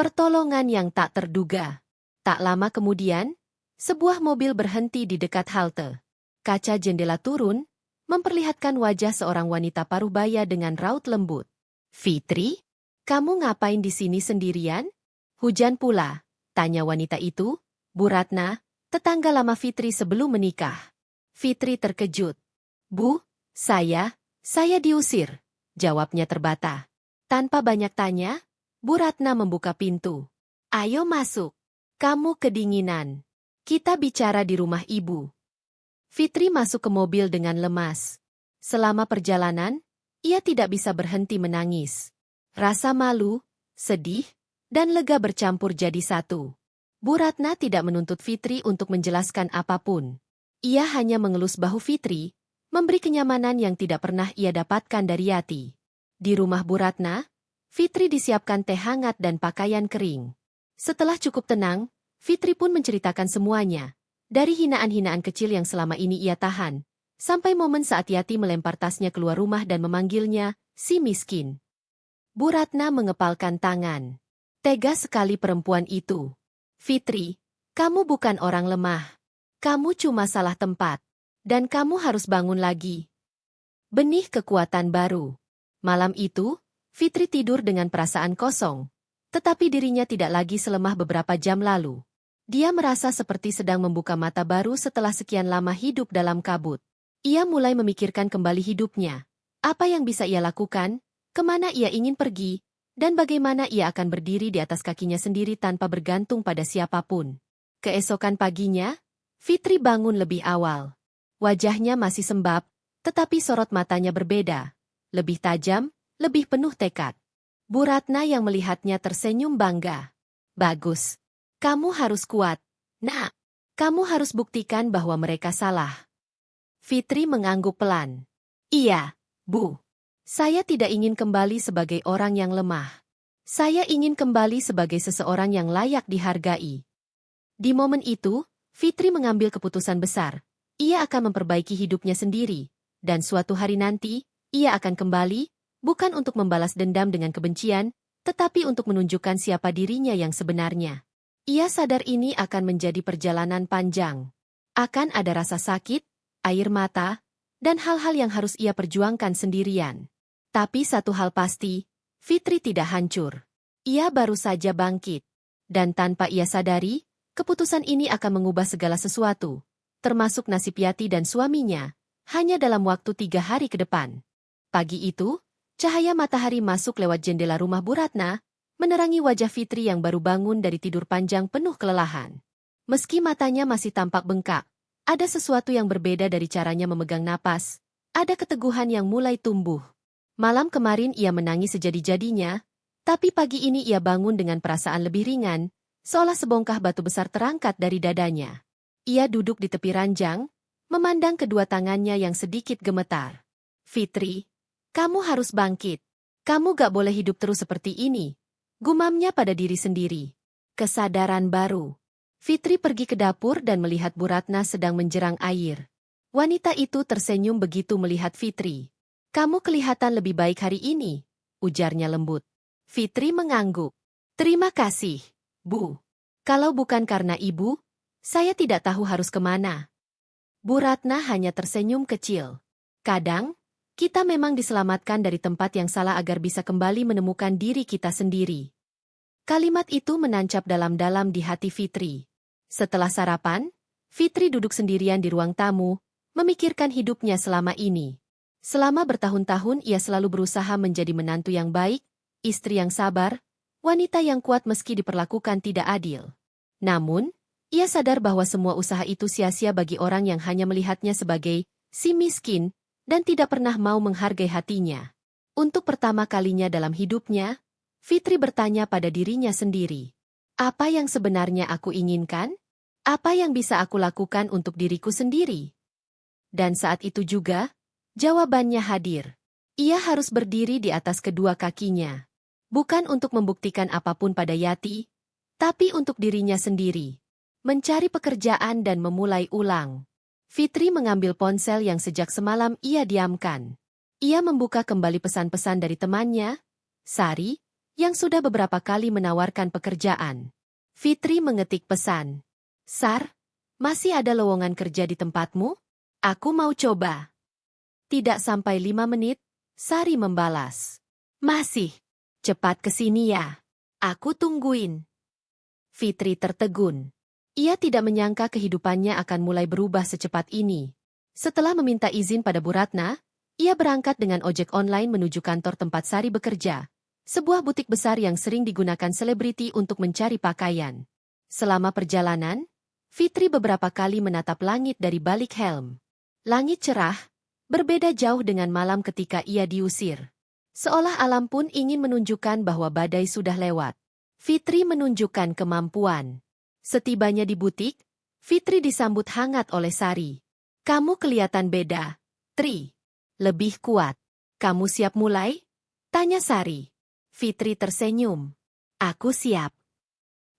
Pertolongan yang tak terduga. Tak lama kemudian, sebuah mobil berhenti di dekat halte. Kaca jendela turun, memperlihatkan wajah seorang wanita parubaya dengan raut lembut. "Fitri, kamu ngapain di sini sendirian?" "Hujan pula," tanya wanita itu. Bu Ratna, tetangga lama Fitri sebelum menikah. Fitri terkejut. "Bu, saya diusir," jawabnya terbata. Tanpa banyak tanya, Bu Ratna membuka pintu. "Ayo masuk. Kamu kedinginan. Kita bicara di rumah ibu." Fitri masuk ke mobil dengan lemas. Selama perjalanan, ia tidak bisa berhenti menangis. Rasa malu, sedih, dan lega bercampur jadi satu. Bu Ratna tidak menuntut Fitri untuk menjelaskan apapun. Ia hanya mengelus bahu Fitri, memberi kenyamanan yang tidak pernah ia dapatkan dari Yati. Di rumah Bu Ratna, Fitri disiapkan teh hangat dan pakaian kering. Setelah cukup tenang, Fitri pun menceritakan semuanya. Dari hinaan-hinaan kecil yang selama ini ia tahan, sampai momen saat Yati melempar tasnya keluar rumah dan memanggilnya, "si miskin." Bu Ratna mengepalkan tangan. Tega sekali perempuan itu. "Fitri, kamu bukan orang lemah. Kamu cuma salah tempat." Dan kamu harus bangun lagi. Benih kekuatan baru. Malam itu, Fitri tidur dengan perasaan kosong. Tetapi dirinya tidak lagi selemah beberapa jam lalu. Dia merasa seperti sedang membuka mata baru setelah sekian lama hidup dalam kabut. Ia mulai memikirkan kembali hidupnya. Apa yang bisa ia lakukan, kemana ia ingin pergi, dan bagaimana ia akan berdiri di atas kakinya sendiri tanpa bergantung pada siapapun. Keesokan paginya, Fitri bangun lebih awal. Wajahnya masih sembab, tetapi sorot matanya berbeda. Lebih tajam, lebih penuh tekad. Bu Ratna yang melihatnya tersenyum bangga. Bagus. Kamu harus kuat. Nak, kamu harus buktikan bahwa mereka salah. Fitri mengangguk pelan. Iya, Bu. Saya tidak ingin kembali sebagai orang yang lemah. Saya ingin kembali sebagai seseorang yang layak dihargai. Di momen itu, Fitri mengambil keputusan besar. Ia akan memperbaiki hidupnya sendiri, dan suatu hari nanti, ia akan kembali, bukan untuk membalas dendam dengan kebencian, tetapi untuk menunjukkan siapa dirinya yang sebenarnya. Ia sadar ini akan menjadi perjalanan panjang. Akan ada rasa sakit, air mata, dan hal-hal yang harus ia perjuangkan sendirian. Tapi satu hal pasti, Fitri tidak hancur. Ia baru saja bangkit. Dan tanpa ia sadari, keputusan ini akan mengubah segala sesuatu, termasuk nasib Yati dan suaminya, hanya dalam waktu 3 hari ke depan. Pagi itu, cahaya matahari masuk lewat jendela rumah Bu Ratna, menerangi wajah Fitri yang baru bangun dari tidur panjang penuh kelelahan. Meski matanya masih tampak bengkak, ada sesuatu yang berbeda dari caranya memegang napas, ada keteguhan yang mulai tumbuh. Malam kemarin ia menangis sejadi-jadinya, tapi pagi ini ia bangun dengan perasaan lebih ringan, seolah sebongkah batu besar terangkat dari dadanya. Ia duduk di tepi ranjang, memandang kedua tangannya yang sedikit gemetar. Fitri, kamu harus bangkit. Kamu gak boleh hidup terus seperti ini. Gumamnya pada diri sendiri. Kesadaran baru. Fitri pergi ke dapur dan melihat Bu Ratna sedang menjerang air. Wanita itu tersenyum begitu melihat Fitri. Kamu kelihatan lebih baik hari ini, ujarnya lembut. Fitri mengangguk. Terima kasih, Bu. Kalau bukan karena ibu, saya tidak tahu harus kemana. Bu Ratna hanya tersenyum kecil. Kadang, kita memang diselamatkan dari tempat yang salah agar bisa kembali menemukan diri kita sendiri. Kalimat itu menancap dalam-dalam di hati Fitri. Setelah sarapan, Fitri duduk sendirian di ruang tamu, memikirkan hidupnya selama ini. Selama bertahun-tahun ia selalu berusaha menjadi menantu yang baik, istri yang sabar, wanita yang kuat meski diperlakukan tidak adil. Namun, ia sadar bahwa semua usaha itu sia-sia bagi orang yang hanya melihatnya sebagai si miskin dan tidak pernah mau menghargai hatinya. Untuk pertama kalinya dalam hidupnya, Fitri bertanya pada dirinya sendiri. Apa yang sebenarnya aku inginkan? Apa yang bisa aku lakukan untuk diriku sendiri? Dan saat itu juga, jawabannya hadir. Ia harus berdiri di atas kedua kakinya. Bukan untuk membuktikan apapun pada Yati, tapi untuk dirinya sendiri. Mencari pekerjaan dan memulai ulang. Fitri mengambil ponsel yang sejak semalam ia diamkan. Ia membuka kembali pesan-pesan dari temannya, Sari, yang sudah beberapa kali menawarkan pekerjaan. Fitri mengetik pesan. Sar, masih ada lowongan kerja di tempatmu? Aku mau coba. Tidak sampai 5 menit, Sari membalas. Masih. Cepat kesini ya. Aku tungguin. Fitri tertegun. Ia tidak menyangka kehidupannya akan mulai berubah secepat ini. Setelah meminta izin pada Bu Ratna, ia berangkat dengan ojek online menuju kantor tempat Sari bekerja, sebuah butik besar yang sering digunakan selebriti untuk mencari pakaian. Selama perjalanan, Fitri beberapa kali menatap langit dari balik helm. Langit cerah, berbeda jauh dengan malam ketika ia diusir. Seolah alam pun ingin menunjukkan bahwa badai sudah lewat. Fitri menunjukkan kemampuan. Setibanya di butik, Fitri disambut hangat oleh Sari. Kamu kelihatan beda, Tri. Lebih kuat. Kamu siap mulai? Tanya Sari. Fitri tersenyum. Aku siap.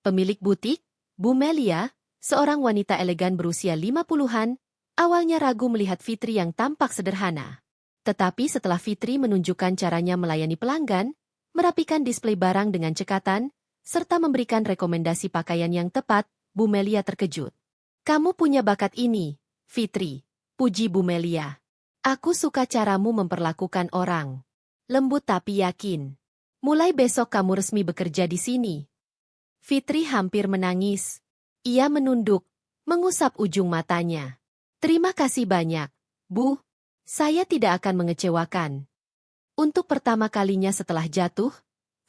Pemilik butik, Bu Melia, seorang wanita elegan berusia 50-an, awalnya ragu melihat Fitri yang tampak sederhana. Tetapi setelah Fitri menunjukkan caranya melayani pelanggan, merapikan display barang dengan cekatan, serta memberikan rekomendasi pakaian yang tepat, Bu Melia terkejut. Kamu punya bakat ini, Fitri. puji Bu Melia. Aku suka caramu memperlakukan orang. Lembut tapi yakin. Mulai besok kamu resmi bekerja di sini. Fitri hampir menangis. Ia menunduk, mengusap ujung matanya. Terima kasih banyak, Bu. Saya tidak akan mengecewakan. Untuk pertama kalinya setelah jatuh,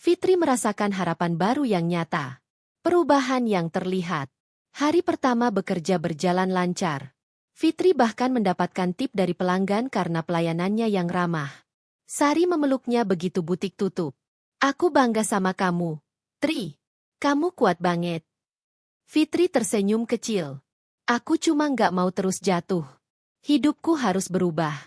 Fitri merasakan harapan baru yang nyata. Perubahan yang terlihat. Hari pertama bekerja berjalan lancar. Fitri bahkan mendapatkan tip dari pelanggan karena pelayanannya yang ramah. Sari memeluknya begitu butik tutup. Aku bangga sama kamu, Tri. Kamu kuat banget. Fitri tersenyum kecil. Aku cuma nggak mau terus jatuh. Hidupku harus berubah.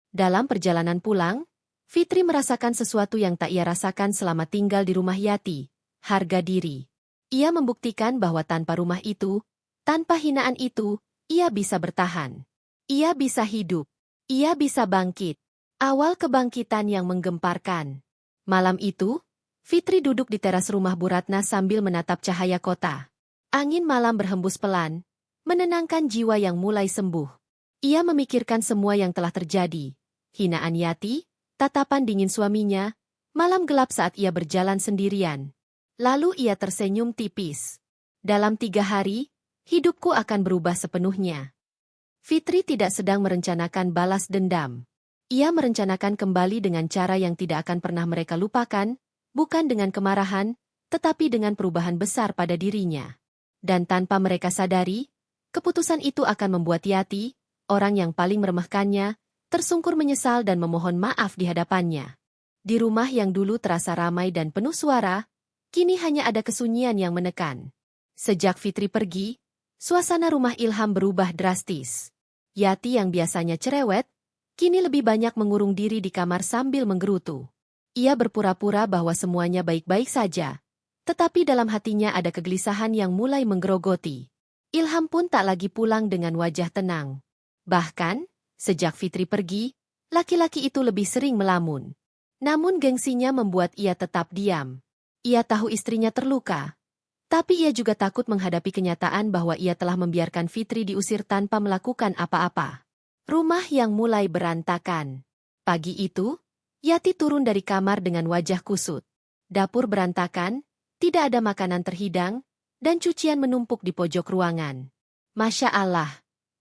Dalam perjalanan pulang, Fitri merasakan sesuatu yang tak ia rasakan selama tinggal di rumah Yati, harga diri. Ia membuktikan bahwa tanpa rumah itu, tanpa hinaan itu, ia bisa bertahan. Ia bisa hidup. Ia bisa bangkit. Awal kebangkitan yang menggemparkan. Malam itu, Fitri duduk di teras rumah Bu Ratna sambil menatap cahaya kota. Angin malam berhembus pelan, menenangkan jiwa yang mulai sembuh. Ia memikirkan semua yang telah terjadi. Hinaan Yati, tatapan dingin suaminya, malam gelap saat ia berjalan sendirian. Lalu ia tersenyum tipis. Dalam 3 hari, hidupku akan berubah sepenuhnya. Fitri tidak sedang merencanakan balas dendam. Ia merencanakan kembali dengan cara yang tidak akan pernah mereka lupakan, bukan dengan kemarahan, tetapi dengan perubahan besar pada dirinya. Dan tanpa mereka sadari, keputusan itu akan membuat Yati, orang yang paling meremehkannya, tersungkur menyesal dan memohon maaf di hadapannya. Di rumah yang dulu terasa ramai dan penuh suara, kini hanya ada kesunyian yang menekan. Sejak Fitri pergi, suasana rumah Ilham berubah drastis. Yati yang biasanya cerewet, kini lebih banyak mengurung diri di kamar sambil menggerutu. Ia berpura-pura bahwa semuanya baik-baik saja, tetapi dalam hatinya ada kegelisahan yang mulai menggerogoti. Ilham pun tak lagi pulang dengan wajah tenang. Bahkan, sejak Fitri pergi, laki-laki itu lebih sering melamun. Namun gengsinya membuat ia tetap diam. Ia tahu istrinya terluka, tapi ia juga takut menghadapi kenyataan bahwa ia telah membiarkan Fitri diusir tanpa melakukan apa-apa. Rumah yang mulai berantakan. Pagi itu, Yati turun dari kamar dengan wajah kusut. Dapur berantakan, tidak ada makanan terhidang, dan cucian menumpuk di pojok ruangan. Masya Allah,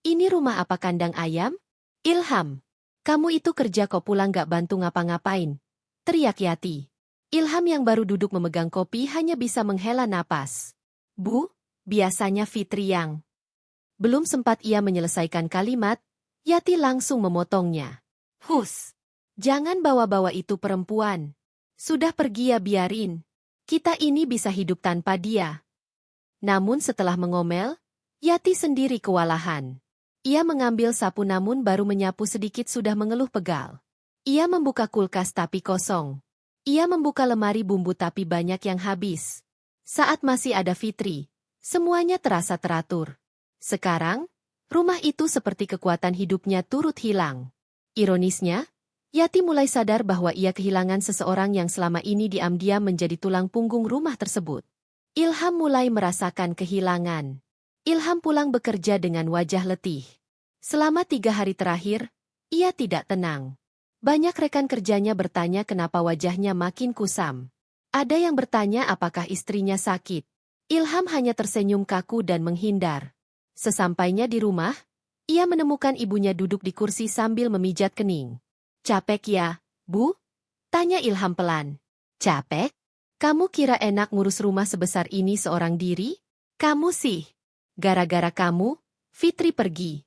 ini rumah apa kandang ayam? Ilham, kamu itu kerja kok pulang gak bantu ngapa-ngapain? Teriak Yati. Ilham yang baru duduk memegang kopi hanya bisa menghela napas. Bu, biasanya Fitri yang... Belum sempat ia menyelesaikan kalimat, Yati langsung memotongnya. Hus, jangan bawa-bawa itu perempuan. Sudah pergi ya biarin. Kita ini bisa hidup tanpa dia. Namun setelah mengomel, Yati sendiri kewalahan. Ia mengambil sapu namun baru menyapu sedikit sudah mengeluh pegal. Ia membuka kulkas tapi kosong. Ia membuka lemari bumbu tapi banyak yang habis. Saat masih ada Fitri, semuanya terasa teratur. Sekarang, rumah itu seperti kekuatan hidupnya turut hilang. Ironisnya, Yati mulai sadar bahwa ia kehilangan seseorang yang selama ini diam-diam menjadi tulang punggung rumah tersebut. Ilham mulai merasakan kehilangan. Ilham pulang bekerja dengan wajah letih. Selama 3 hari terakhir, ia tidak tenang. Banyak rekan kerjanya bertanya kenapa wajahnya makin kusam. Ada yang bertanya apakah istrinya sakit. Ilham hanya tersenyum kaku dan menghindar. Sesampainya di rumah, ia menemukan ibunya duduk di kursi sambil memijat kening. Capek ya, Bu? Tanya Ilham pelan. Capek? Kamu kira enak ngurus rumah sebesar ini seorang diri? Kamu sih. Gara-gara kamu, Fitri pergi.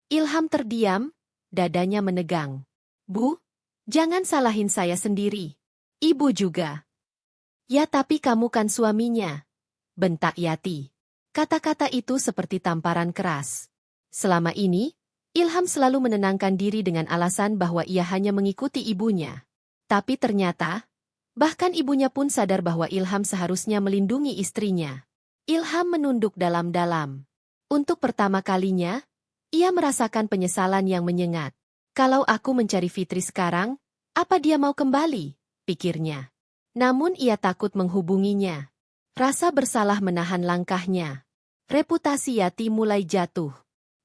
Ilham terdiam, dadanya menegang. Bu, jangan salahin saya sendiri. Ibu juga. Ya tapi kamu kan suaminya. Bentak Yati. Kata-kata itu seperti tamparan keras. Selama ini, Ilham selalu menenangkan diri dengan alasan bahwa ia hanya mengikuti ibunya. Tapi ternyata, bahkan ibunya pun sadar bahwa Ilham seharusnya melindungi istrinya. Ilham menunduk dalam-dalam. Untuk pertama kalinya, ia merasakan penyesalan yang menyengat. Kalau aku mencari Fitri sekarang, apa dia mau kembali? Pikirnya. Namun ia takut menghubunginya. Rasa bersalah menahan langkahnya. Reputasi Yati mulai jatuh.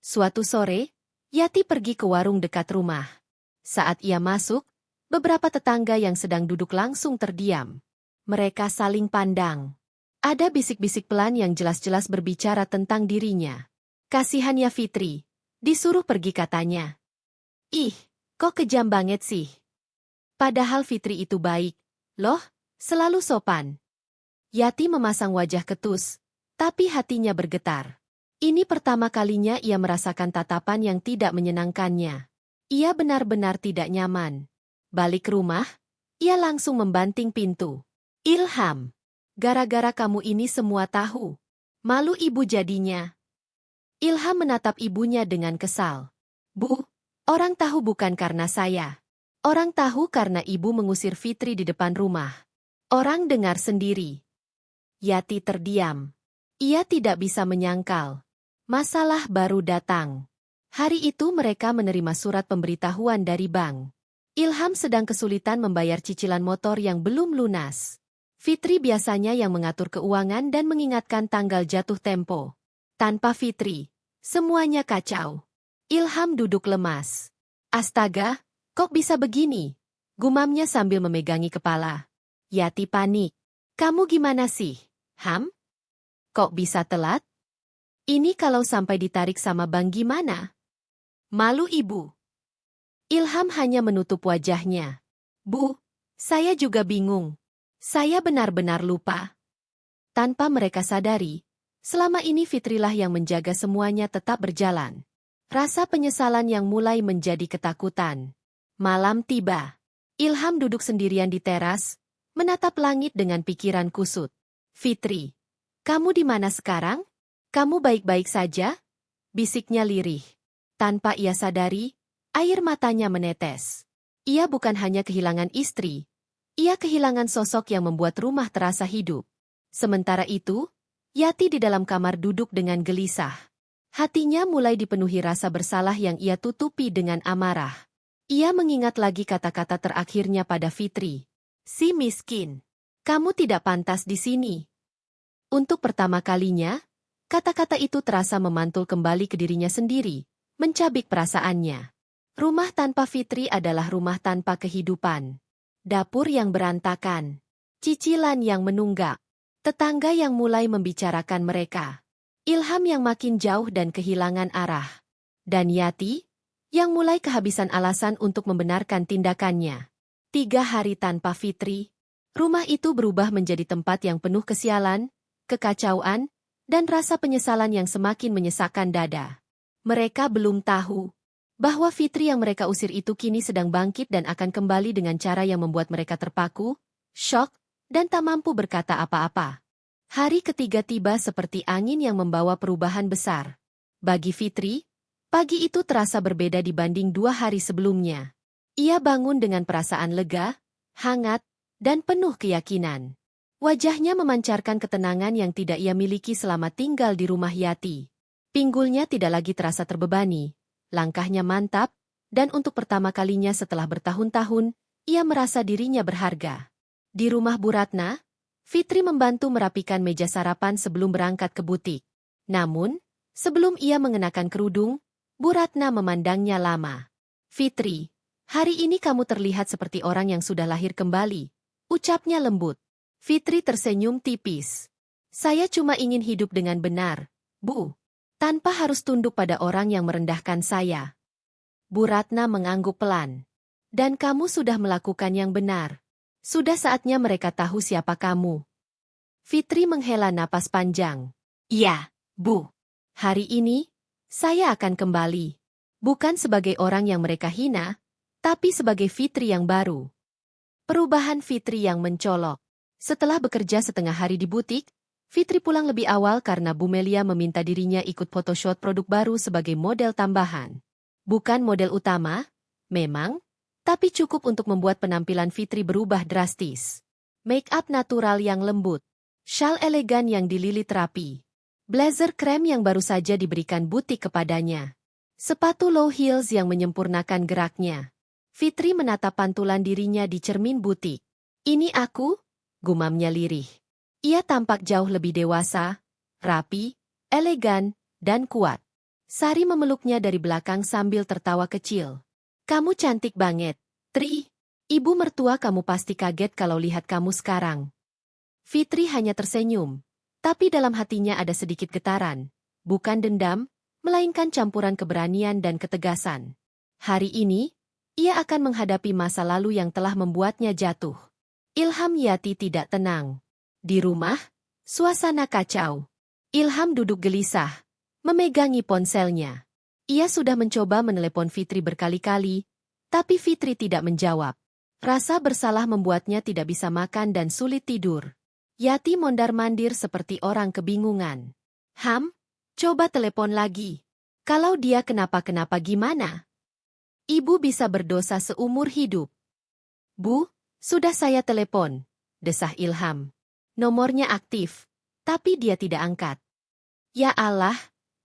Suatu sore, Yati pergi ke warung dekat rumah. Saat ia masuk, beberapa tetangga yang sedang duduk langsung terdiam. Mereka saling pandang. Ada bisik-bisik pelan yang jelas-jelas berbicara tentang dirinya. Kasihan ya Fitri, disuruh pergi katanya. Ih, kok kejam banget sih. Padahal Fitri itu baik, loh, selalu sopan. Yati memasang wajah ketus, tapi hatinya bergetar. Ini pertama kalinya ia merasakan tatapan yang tidak menyenangkannya. Ia benar-benar tidak nyaman. Balik rumah, ia langsung membanting pintu. Ilham, gara-gara kamu ini semua tahu. Malu ibu jadinya. Ilham menatap ibunya dengan kesal. Bu, orang tahu bukan karena saya. Orang tahu karena ibu mengusir Fitri di depan rumah. Orang dengar sendiri. Yati terdiam. Ia tidak bisa menyangkal. Masalah baru datang. Hari itu mereka menerima surat pemberitahuan dari bank. Ilham sedang kesulitan membayar cicilan motor yang belum lunas. Fitri biasanya yang mengatur keuangan dan mengingatkan tanggal jatuh tempo. Tanpa Fitri, semuanya kacau. Ilham duduk lemas. Astaga, kok bisa begini? Gumamnya sambil memegangi kepala. Yati panik. Kamu gimana sih, Ham? Kok bisa telat? Ini kalau sampai ditarik sama bank gimana? Malu ibu. Ilham hanya menutup wajahnya. Bu, saya juga bingung. Saya benar-benar lupa. Tanpa mereka sadari, selama ini Fitrilah yang menjaga semuanya tetap berjalan. Rasa penyesalan yang mulai menjadi ketakutan. Malam tiba. Ilham duduk sendirian di teras, menatap langit dengan pikiran kusut. Fitri, kamu di mana sekarang? Kamu baik-baik saja? Bisiknya lirih. Tanpa ia sadari, air matanya menetes. Ia bukan hanya kehilangan istri, ia kehilangan sosok yang membuat rumah terasa hidup. Sementara itu, Yati di dalam kamar duduk dengan gelisah. Hatinya mulai dipenuhi rasa bersalah yang ia tutupi dengan amarah. Ia mengingat lagi kata-kata terakhirnya pada Fitri. Si miskin, kamu tidak pantas di sini. Untuk pertama kalinya, kata-kata itu terasa memantul kembali ke dirinya sendiri, mencabik perasaannya. Rumah tanpa Fitri adalah rumah tanpa kehidupan. Dapur yang berantakan. Cicilan yang menunggak. Tetangga yang mulai membicarakan mereka. Ilham yang makin jauh dan kehilangan arah. Dan Yati, yang mulai kehabisan alasan untuk membenarkan tindakannya. 3 hari tanpa Fitri, rumah itu berubah menjadi tempat yang penuh kesialan, kekacauan, dan rasa penyesalan yang semakin menyesakkan dada. Mereka belum tahu bahwa Fitri yang mereka usir itu kini sedang bangkit dan akan kembali dengan cara yang membuat mereka terpaku, syok, dan tak mampu berkata apa-apa. Hari ketiga tiba seperti angin yang membawa perubahan besar. Bagi Fitri, pagi itu terasa berbeda dibanding 2 hari sebelumnya. Ia bangun dengan perasaan lega, hangat, dan penuh keyakinan. Wajahnya memancarkan ketenangan yang tidak ia miliki selama tinggal di rumah Yati. Pinggulnya tidak lagi terasa terbebani, langkahnya mantap, dan untuk pertama kalinya setelah bertahun-tahun, ia merasa dirinya berharga. Di rumah Bu Ratna, Fitri membantu merapikan meja sarapan sebelum berangkat ke butik. Namun, sebelum ia mengenakan kerudung, Bu Ratna memandangnya lama. Fitri, hari ini kamu terlihat seperti orang yang sudah lahir kembali, ucapnya lembut. Fitri tersenyum tipis. Saya cuma ingin hidup dengan benar, Bu. Tanpa harus tunduk pada orang yang merendahkan saya. Bu Ratna mengangguk pelan. Dan kamu sudah melakukan yang benar. Sudah saatnya mereka tahu siapa kamu. Fitri menghela napas panjang. Iya, Bu. Hari ini, saya akan kembali. Bukan sebagai orang yang mereka hina, tapi sebagai Fitri yang baru. Perubahan Fitri yang mencolok. Setelah bekerja setengah hari di butik, Fitri pulang lebih awal karena Bu Melia meminta dirinya ikut photoshoot produk baru sebagai model tambahan. Bukan model utama, memang, tapi cukup untuk membuat penampilan Fitri berubah drastis. Make up natural yang lembut, syal elegan yang dililit rapi, blazer krem yang baru saja diberikan butik kepadanya, sepatu low heels yang menyempurnakan geraknya. Fitri menatap pantulan dirinya di cermin butik. Ini aku? Gumamnya lirih. Ia tampak jauh lebih dewasa, rapi, elegan, dan kuat. Sari memeluknya dari belakang sambil tertawa kecil. Kamu cantik banget, Tri. Ibu mertua kamu pasti kaget kalau lihat kamu sekarang. Fitri hanya tersenyum. Tapi dalam hatinya ada sedikit getaran. Bukan dendam, melainkan campuran keberanian dan ketegasan. Hari ini, ia akan menghadapi masa lalu yang telah membuatnya jatuh. Ilham Yati tidak tenang. Di rumah, suasana kacau. Ilham duduk gelisah, memegangi ponselnya. Ia sudah mencoba menelepon Fitri berkali-kali, tapi Fitri tidak menjawab. Rasa bersalah membuatnya tidak bisa makan dan sulit tidur. Yati mondar-mandir seperti orang kebingungan. Coba telepon lagi. Kalau dia kenapa-kenapa gimana? Ibu bisa berdosa seumur hidup. Bu, sudah saya telepon, desah Ilham. Nomornya aktif, tapi dia tidak angkat. Ya Allah,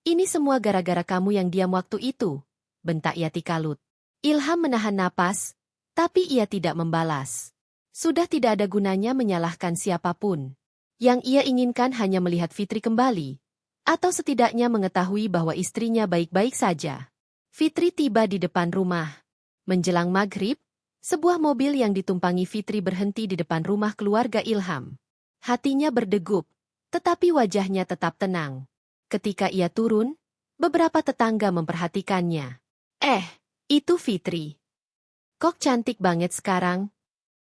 ini semua gara-gara kamu yang diam waktu itu, bentak Yati kalut. Ilham menahan napas, tapi ia tidak membalas. Sudah tidak ada gunanya menyalahkan siapapun. Yang ia inginkan hanya melihat Fitri kembali, atau setidaknya mengetahui bahwa istrinya baik-baik saja. Fitri tiba di depan rumah. Menjelang maghrib, sebuah mobil yang ditumpangi Fitri berhenti di depan rumah keluarga Ilham. Hatinya berdegup, tetapi wajahnya tetap tenang. Ketika ia turun, beberapa tetangga memperhatikannya. Itu Fitri. Kok cantik banget sekarang?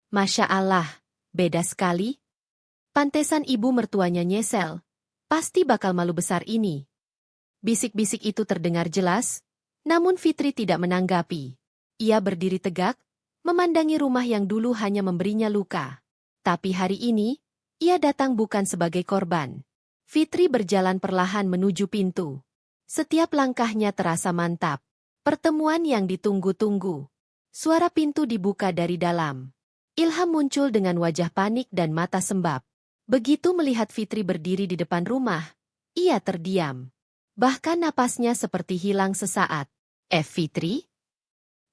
Masya Allah, beda sekali. Pantesan ibu mertuanya nyesel. Pasti bakal malu besar ini. Bisik-bisik itu terdengar jelas, namun Fitri tidak menanggapi. Ia berdiri tegak, memandangi rumah yang dulu hanya memberinya luka. Tapi hari ini, ia datang bukan sebagai korban. Fitri berjalan perlahan menuju pintu. Setiap langkahnya terasa mantap. Pertemuan yang ditunggu-tunggu. Suara pintu dibuka dari dalam. Ilham muncul dengan wajah panik dan mata sembab. Begitu melihat Fitri berdiri di depan rumah, ia terdiam. Bahkan napasnya seperti hilang sesaat. Fitri?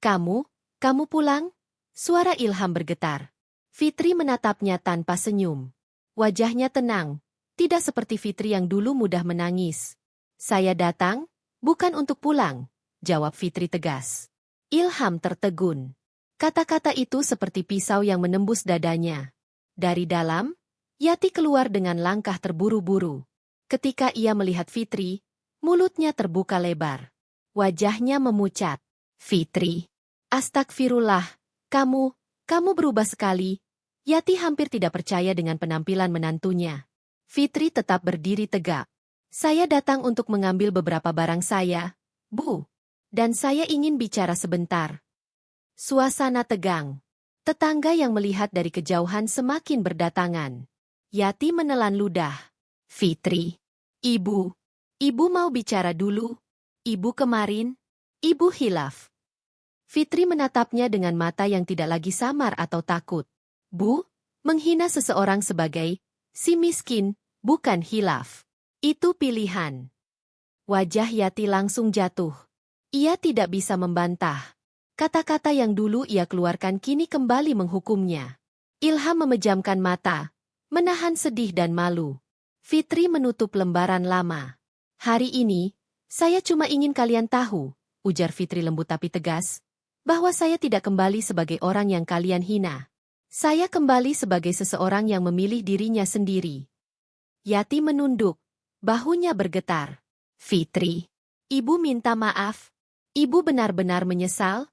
Kamu pulang? Suara Ilham bergetar. Fitri menatapnya tanpa senyum. Wajahnya tenang, tidak seperti Fitri yang dulu mudah menangis. Saya datang, bukan untuk pulang, jawab Fitri tegas. Ilham tertegun. Kata-kata itu seperti pisau yang menembus dadanya. Dari dalam, Yati keluar dengan langkah terburu-buru. Ketika ia melihat Fitri, mulutnya terbuka lebar. Wajahnya memucat. Fitri. Astagfirullah, kamu berubah sekali. Yati hampir tidak percaya dengan penampilan menantunya. Fitri tetap berdiri tegak. Saya datang untuk mengambil beberapa barang saya, Bu. Dan saya ingin bicara sebentar. Suasana tegang. Tetangga yang melihat dari kejauhan semakin berdatangan. Yati menelan ludah. Fitri. Ibu mau bicara dulu. Ibu kemarin. Ibu hilaf. Fitri menatapnya dengan mata yang tidak lagi samar atau takut. Bu, menghina seseorang sebagai si miskin, bukan hilaf. Itu pilihan. Wajah Yati langsung jatuh. Ia tidak bisa membantah. Kata-kata yang dulu ia keluarkan kini kembali menghukumnya. Ilham memejamkan mata, menahan sedih dan malu. Fitri menutup lembaran lama. Hari ini, saya cuma ingin kalian tahu, ujar Fitri lembut tapi tegas, bahwa saya tidak kembali sebagai orang yang kalian hina. Saya kembali sebagai seseorang yang memilih dirinya sendiri. Yati menunduk, bahunya bergetar. Fitri, ibu minta maaf. Ibu benar-benar menyesal?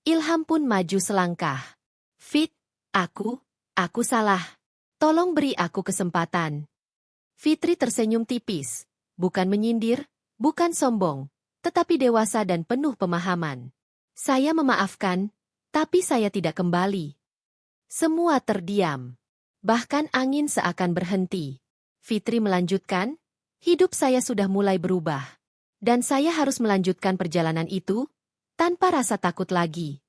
Ilham pun maju selangkah. Aku salah. Tolong beri aku kesempatan. Fitri tersenyum tipis, bukan menyindir, bukan sombong, tetapi dewasa dan penuh pemahaman. Saya memaafkan, tapi saya tidak kembali. Semua terdiam. Bahkan angin seakan berhenti. Fitri melanjutkan, hidup saya sudah mulai berubah. Dan saya harus melanjutkan perjalanan itu, tanpa rasa takut lagi.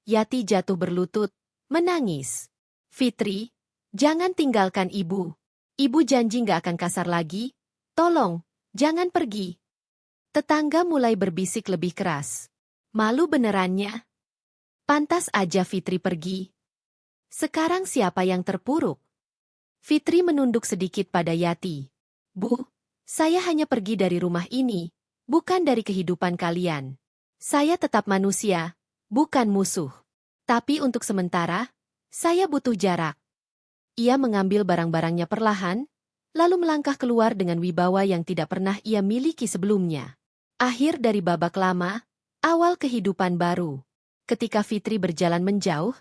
Yati jatuh berlutut, menangis. Fitri, jangan tinggalkan ibu. Ibu janji gak akan kasar lagi. Tolong, jangan pergi. Tetangga mulai berbisik lebih keras. Malu benerannya. Pantas aja Fitri pergi. Sekarang siapa yang terpuruk? Fitri menunduk sedikit pada Yati. Bu, saya hanya pergi dari rumah ini, bukan dari kehidupan kalian. Saya tetap manusia, bukan musuh. Tapi untuk sementara, saya butuh jarak. Ia mengambil barang-barangnya perlahan, lalu melangkah keluar dengan wibawa yang tidak pernah ia miliki sebelumnya. Akhir dari babak lama, awal kehidupan baru. Ketika Fitri berjalan menjauh,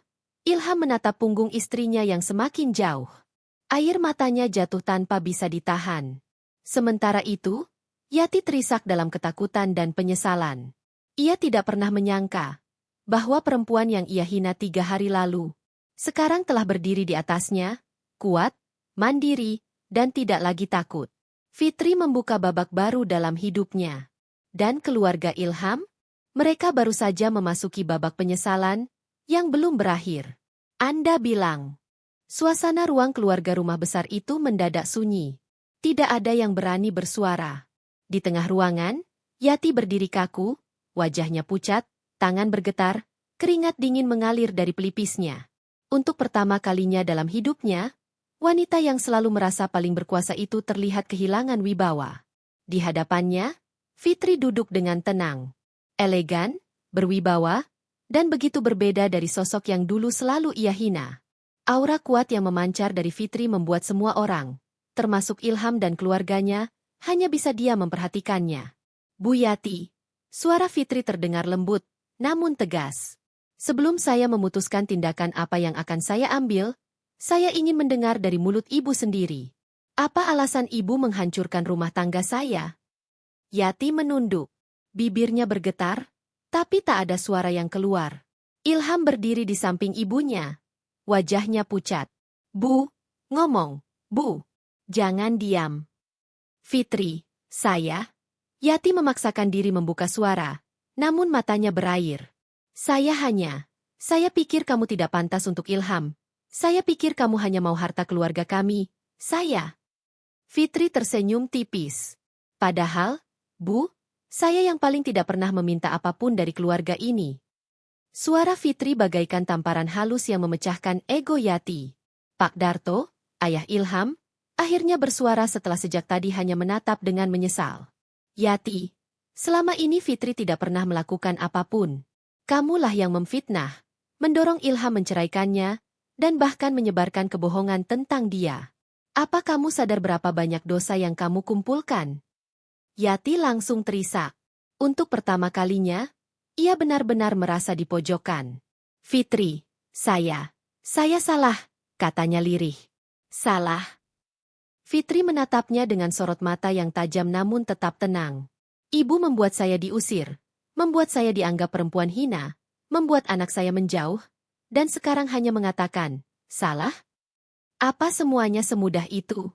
Ilham menatap punggung istrinya yang semakin jauh. Air matanya jatuh tanpa bisa ditahan. Sementara itu, Yati terisak dalam ketakutan dan penyesalan. Ia tidak pernah menyangka bahwa perempuan yang ia hina 3 hari lalu sekarang telah berdiri di atasnya, kuat, mandiri, dan tidak lagi takut. Fitri membuka babak baru dalam hidupnya. Dan keluarga Ilham, mereka baru saja memasuki babak penyesalan yang belum berakhir. Anda bilang. Suasana ruang keluarga rumah besar itu mendadak sunyi. Tidak ada yang berani bersuara. Di tengah ruangan, Yati berdiri kaku, wajahnya pucat, tangan bergetar, keringat dingin mengalir dari pelipisnya. Untuk pertama kalinya dalam hidupnya, wanita yang selalu merasa paling berkuasa itu terlihat kehilangan wibawa. Di hadapannya, Fitri duduk dengan tenang, elegan, berwibawa, dan begitu berbeda dari sosok yang dulu selalu ia hina. Aura kuat yang memancar dari Fitri membuat semua orang, termasuk Ilham dan keluarganya, hanya bisa diam memperhatikannya. Bu Yati, suara Fitri terdengar lembut, namun tegas. Sebelum saya memutuskan tindakan apa yang akan saya ambil, saya ingin mendengar dari mulut ibu sendiri. Apa alasan ibu menghancurkan rumah tangga saya? Yati menunduk. Bibirnya bergetar, tapi tak ada suara yang keluar. Ilham berdiri di samping ibunya. Wajahnya pucat. Bu, ngomong, Bu. Jangan diam. Fitri, saya. Yati memaksakan diri membuka suara, namun matanya berair. Saya pikir kamu tidak pantas untuk Ilham. Saya pikir kamu hanya mau harta keluarga kami, saya. Fitri tersenyum tipis. Padahal, Bu, saya yang paling tidak pernah meminta apapun dari keluarga ini. Suara Fitri bagaikan tamparan halus yang memecahkan ego Yati. Pak Darto, ayah Ilham, akhirnya bersuara setelah sejak tadi hanya menatap dengan menyesal. Yati, selama ini Fitri tidak pernah melakukan apapun. Kamulah yang memfitnah, mendorong Ilham menceraikannya, dan bahkan menyebarkan kebohongan tentang dia. Apa kamu sadar berapa banyak dosa yang kamu kumpulkan? Yati langsung terisak. Untuk pertama kalinya, ia benar-benar merasa dipojokkan. Fitri, saya salah, katanya lirih. Salah. Fitri menatapnya dengan sorot mata yang tajam namun tetap tenang. Ibu membuat saya diusir. Membuat saya dianggap perempuan hina, membuat anak saya menjauh, dan sekarang hanya mengatakan, salah? Apa semuanya semudah itu?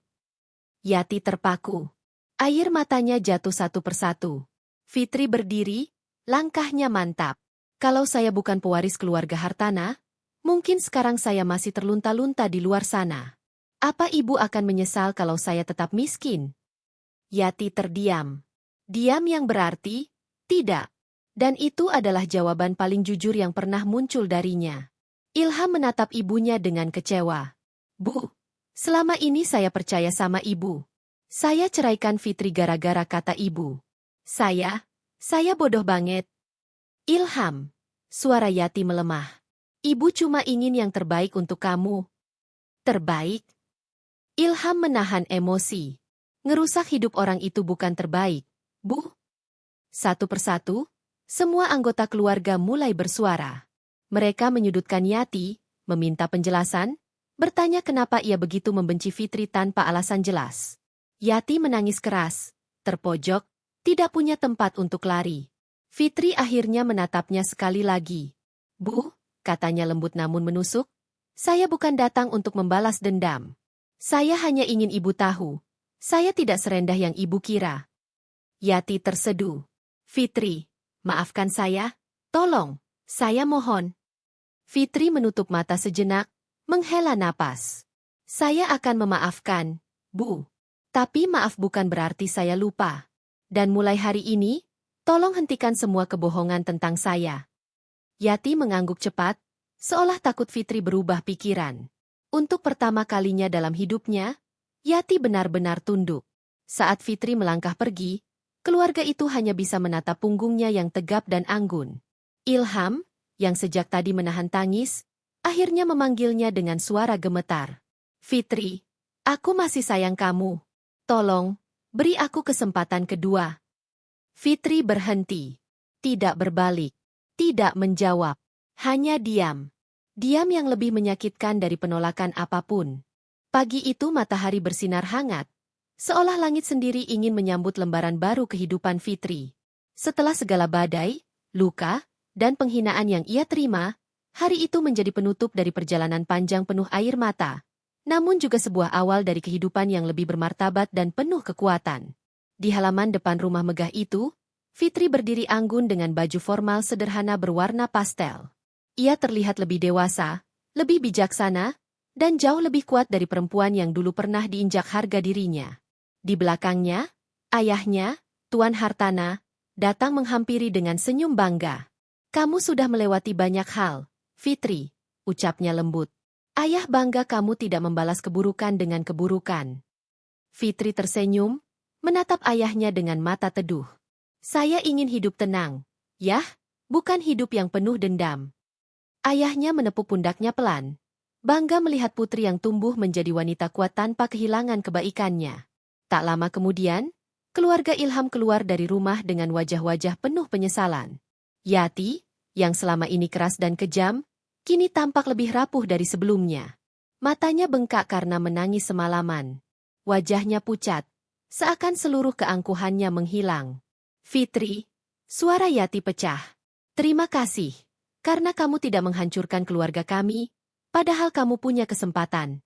Yati terpaku. Air matanya jatuh satu persatu. Fitri berdiri, langkahnya mantap. Kalau saya bukan pewaris keluarga hartana, mungkin sekarang saya masih terlunta-lunta di luar sana. Apa ibu akan menyesal kalau saya tetap miskin? Yati terdiam. Diam yang berarti, tidak. Dan itu adalah jawaban paling jujur yang pernah muncul darinya. Ilham menatap ibunya dengan kecewa. Bu, selama ini saya percaya sama ibu. Saya ceraikan Fitri gara-gara kata ibu. Saya bodoh banget. Ilham, suara Yati melemah. Ibu cuma ingin yang terbaik untuk kamu. Terbaik? Ilham menahan emosi. Ngerusak hidup orang itu bukan terbaik, Bu. Satu persatu, semua anggota keluarga mulai bersuara. Mereka menyudutkan Yati, meminta penjelasan, bertanya kenapa ia begitu membenci Fitri tanpa alasan jelas. Yati menangis keras, terpojok, tidak punya tempat untuk lari. Fitri akhirnya menatapnya sekali lagi. Bu, katanya lembut namun menusuk, saya bukan datang untuk membalas dendam. Saya hanya ingin ibu tahu, saya tidak serendah yang ibu kira. Yati terseduh. Fitri, maafkan saya, tolong, saya mohon. Fitri menutup mata sejenak, menghela napas. Saya akan memaafkan, Bu. Tapi maaf bukan berarti saya lupa. Dan mulai hari ini, tolong hentikan semua kebohongan tentang saya. Yati mengangguk cepat, seolah takut Fitri berubah pikiran. Untuk pertama kalinya dalam hidupnya, Yati benar-benar tunduk. Saat Fitri melangkah pergi, keluarga itu hanya bisa menatap punggungnya yang tegap dan anggun. Ilham, yang sejak tadi menahan tangis, akhirnya memanggilnya dengan suara gemetar. Fitri, aku masih sayang kamu. Tolong, beri aku kesempatan kedua. Fitri berhenti. Tidak berbalik. Tidak menjawab. Hanya diam. Diam yang lebih menyakitkan dari penolakan apapun. Pagi itu matahari bersinar hangat. Seolah langit sendiri ingin menyambut lembaran baru kehidupan Fitri. Setelah segala badai, luka, dan penghinaan yang ia terima, hari itu menjadi penutup dari perjalanan panjang penuh air mata. Namun juga sebuah awal dari kehidupan yang lebih bermartabat dan penuh kekuatan. Di halaman depan rumah megah itu, Fitri berdiri anggun dengan baju formal sederhana berwarna pastel. Ia terlihat lebih dewasa, lebih bijaksana, dan jauh lebih kuat dari perempuan yang dulu pernah diinjak harga dirinya. Di belakangnya, ayahnya, Tuan Hartana, datang menghampiri dengan senyum bangga. Kamu sudah melewati banyak hal, Fitri, ucapnya lembut. Ayah bangga kamu tidak membalas keburukan dengan keburukan. Fitri tersenyum, menatap ayahnya dengan mata teduh. Saya ingin hidup tenang, yah, bukan hidup yang penuh dendam. Ayahnya menepuk pundaknya pelan, bangga melihat putri yang tumbuh menjadi wanita kuat tanpa kehilangan kebaikannya. Tak lama kemudian, keluarga Ilham keluar dari rumah dengan wajah-wajah penuh penyesalan. Yati, yang selama ini keras dan kejam, kini tampak lebih rapuh dari sebelumnya. Matanya bengkak karena menangis semalaman. Wajahnya pucat, seakan seluruh keangkuhannya menghilang. Fitri, suara Yati pecah. Terima kasih, karena kamu tidak menghancurkan keluarga kami, padahal kamu punya kesempatan.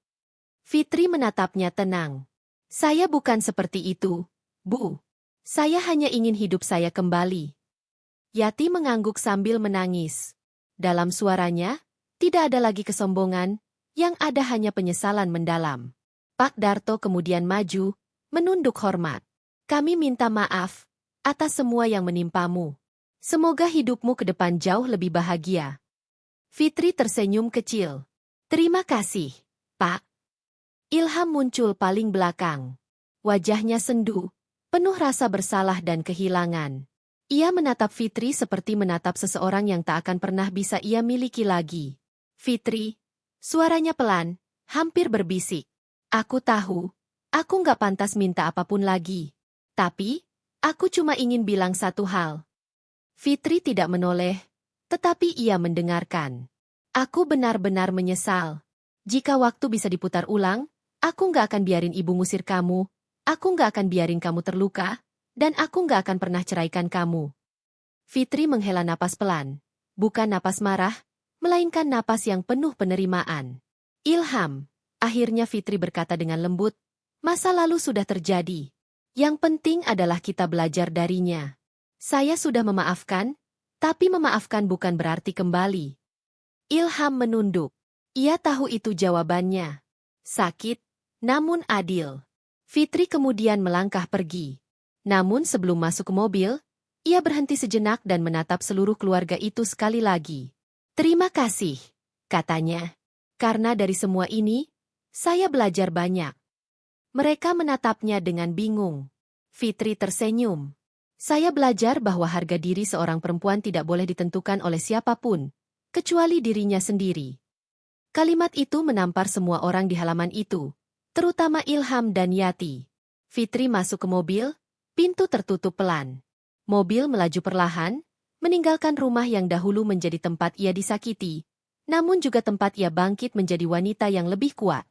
Fitri menatapnya tenang. Saya bukan seperti itu, Bu. Saya hanya ingin hidup saya kembali. Yati mengangguk sambil menangis. Dalam suaranya, tidak ada lagi kesombongan, yang ada hanya penyesalan mendalam. Pak Darto kemudian maju, menunduk hormat. Kami minta maaf atas semua yang menimpamu. Semoga hidupmu ke depan jauh lebih bahagia. Fitri tersenyum kecil. Terima kasih, Pak. Ilham muncul paling belakang. Wajahnya sendu, penuh rasa bersalah dan kehilangan. Ia menatap Fitri seperti menatap seseorang yang tak akan pernah bisa ia miliki lagi. Fitri, suaranya pelan, hampir berbisik. Aku tahu, aku nggak pantas minta apapun lagi. Tapi, aku cuma ingin bilang satu hal. Fitri tidak menoleh, tetapi ia mendengarkan. Aku benar-benar menyesal. Jika waktu bisa diputar ulang, aku nggak akan biarin ibu ngusir kamu, aku nggak akan biarin kamu terluka, dan aku nggak akan pernah ceraikan kamu. Fitri menghela napas pelan, bukan napas marah, melainkan napas yang penuh penerimaan. Ilham, akhirnya Fitri berkata dengan lembut, masa lalu sudah terjadi. Yang penting adalah kita belajar darinya. Saya sudah memaafkan, tapi memaafkan bukan berarti kembali. Ilham menunduk. Ia tahu itu jawabannya. Sakit, namun adil. Fitri kemudian melangkah pergi. Namun sebelum masuk ke mobil, ia berhenti sejenak dan menatap seluruh keluarga itu sekali lagi. Terima kasih, katanya. Karena dari semua ini, saya belajar banyak. Mereka menatapnya dengan bingung. Fitri tersenyum. Saya belajar bahwa harga diri seorang perempuan tidak boleh ditentukan oleh siapapun, kecuali dirinya sendiri. Kalimat itu menampar semua orang di halaman itu, terutama Ilham dan Yati. Fitri masuk ke mobil, pintu tertutup pelan. Mobil melaju perlahan, meninggalkan rumah yang dahulu menjadi tempat ia disakiti, namun juga tempat ia bangkit menjadi wanita yang lebih kuat.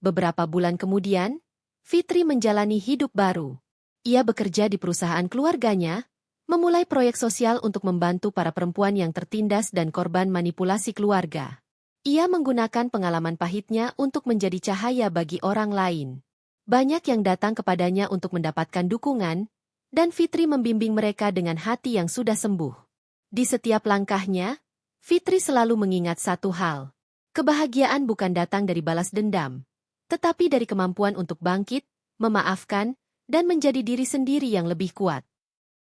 Beberapa bulan kemudian, Fitri menjalani hidup baru. Ia bekerja di perusahaan keluarganya, memulai proyek sosial untuk membantu para perempuan yang tertindas dan korban manipulasi keluarga. Ia menggunakan pengalaman pahitnya untuk menjadi cahaya bagi orang lain. Banyak yang datang kepadanya untuk mendapatkan dukungan, dan Fitri membimbing mereka dengan hati yang sudah sembuh. Di setiap langkahnya, Fitri selalu mengingat satu hal. Kebahagiaan bukan datang dari balas dendam, tetapi dari kemampuan untuk bangkit, memaafkan, dan menjadi diri sendiri yang lebih kuat.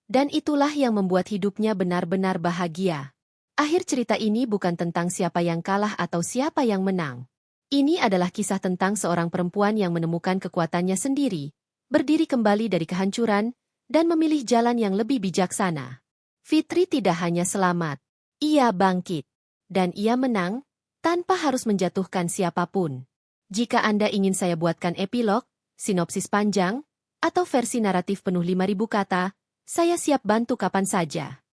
Dan itulah yang membuat hidupnya benar-benar bahagia. Akhir cerita ini bukan tentang siapa yang kalah atau siapa yang menang. Ini adalah kisah tentang seorang perempuan yang menemukan kekuatannya sendiri, berdiri kembali dari kehancuran, dan memilih jalan yang lebih bijaksana. Fitri tidak hanya selamat, ia bangkit. Dan ia menang, tanpa harus menjatuhkan siapapun. Jika Anda ingin saya buatkan epilog, sinopsis panjang, atau versi naratif penuh 5.000 kata, saya siap bantu kapan saja.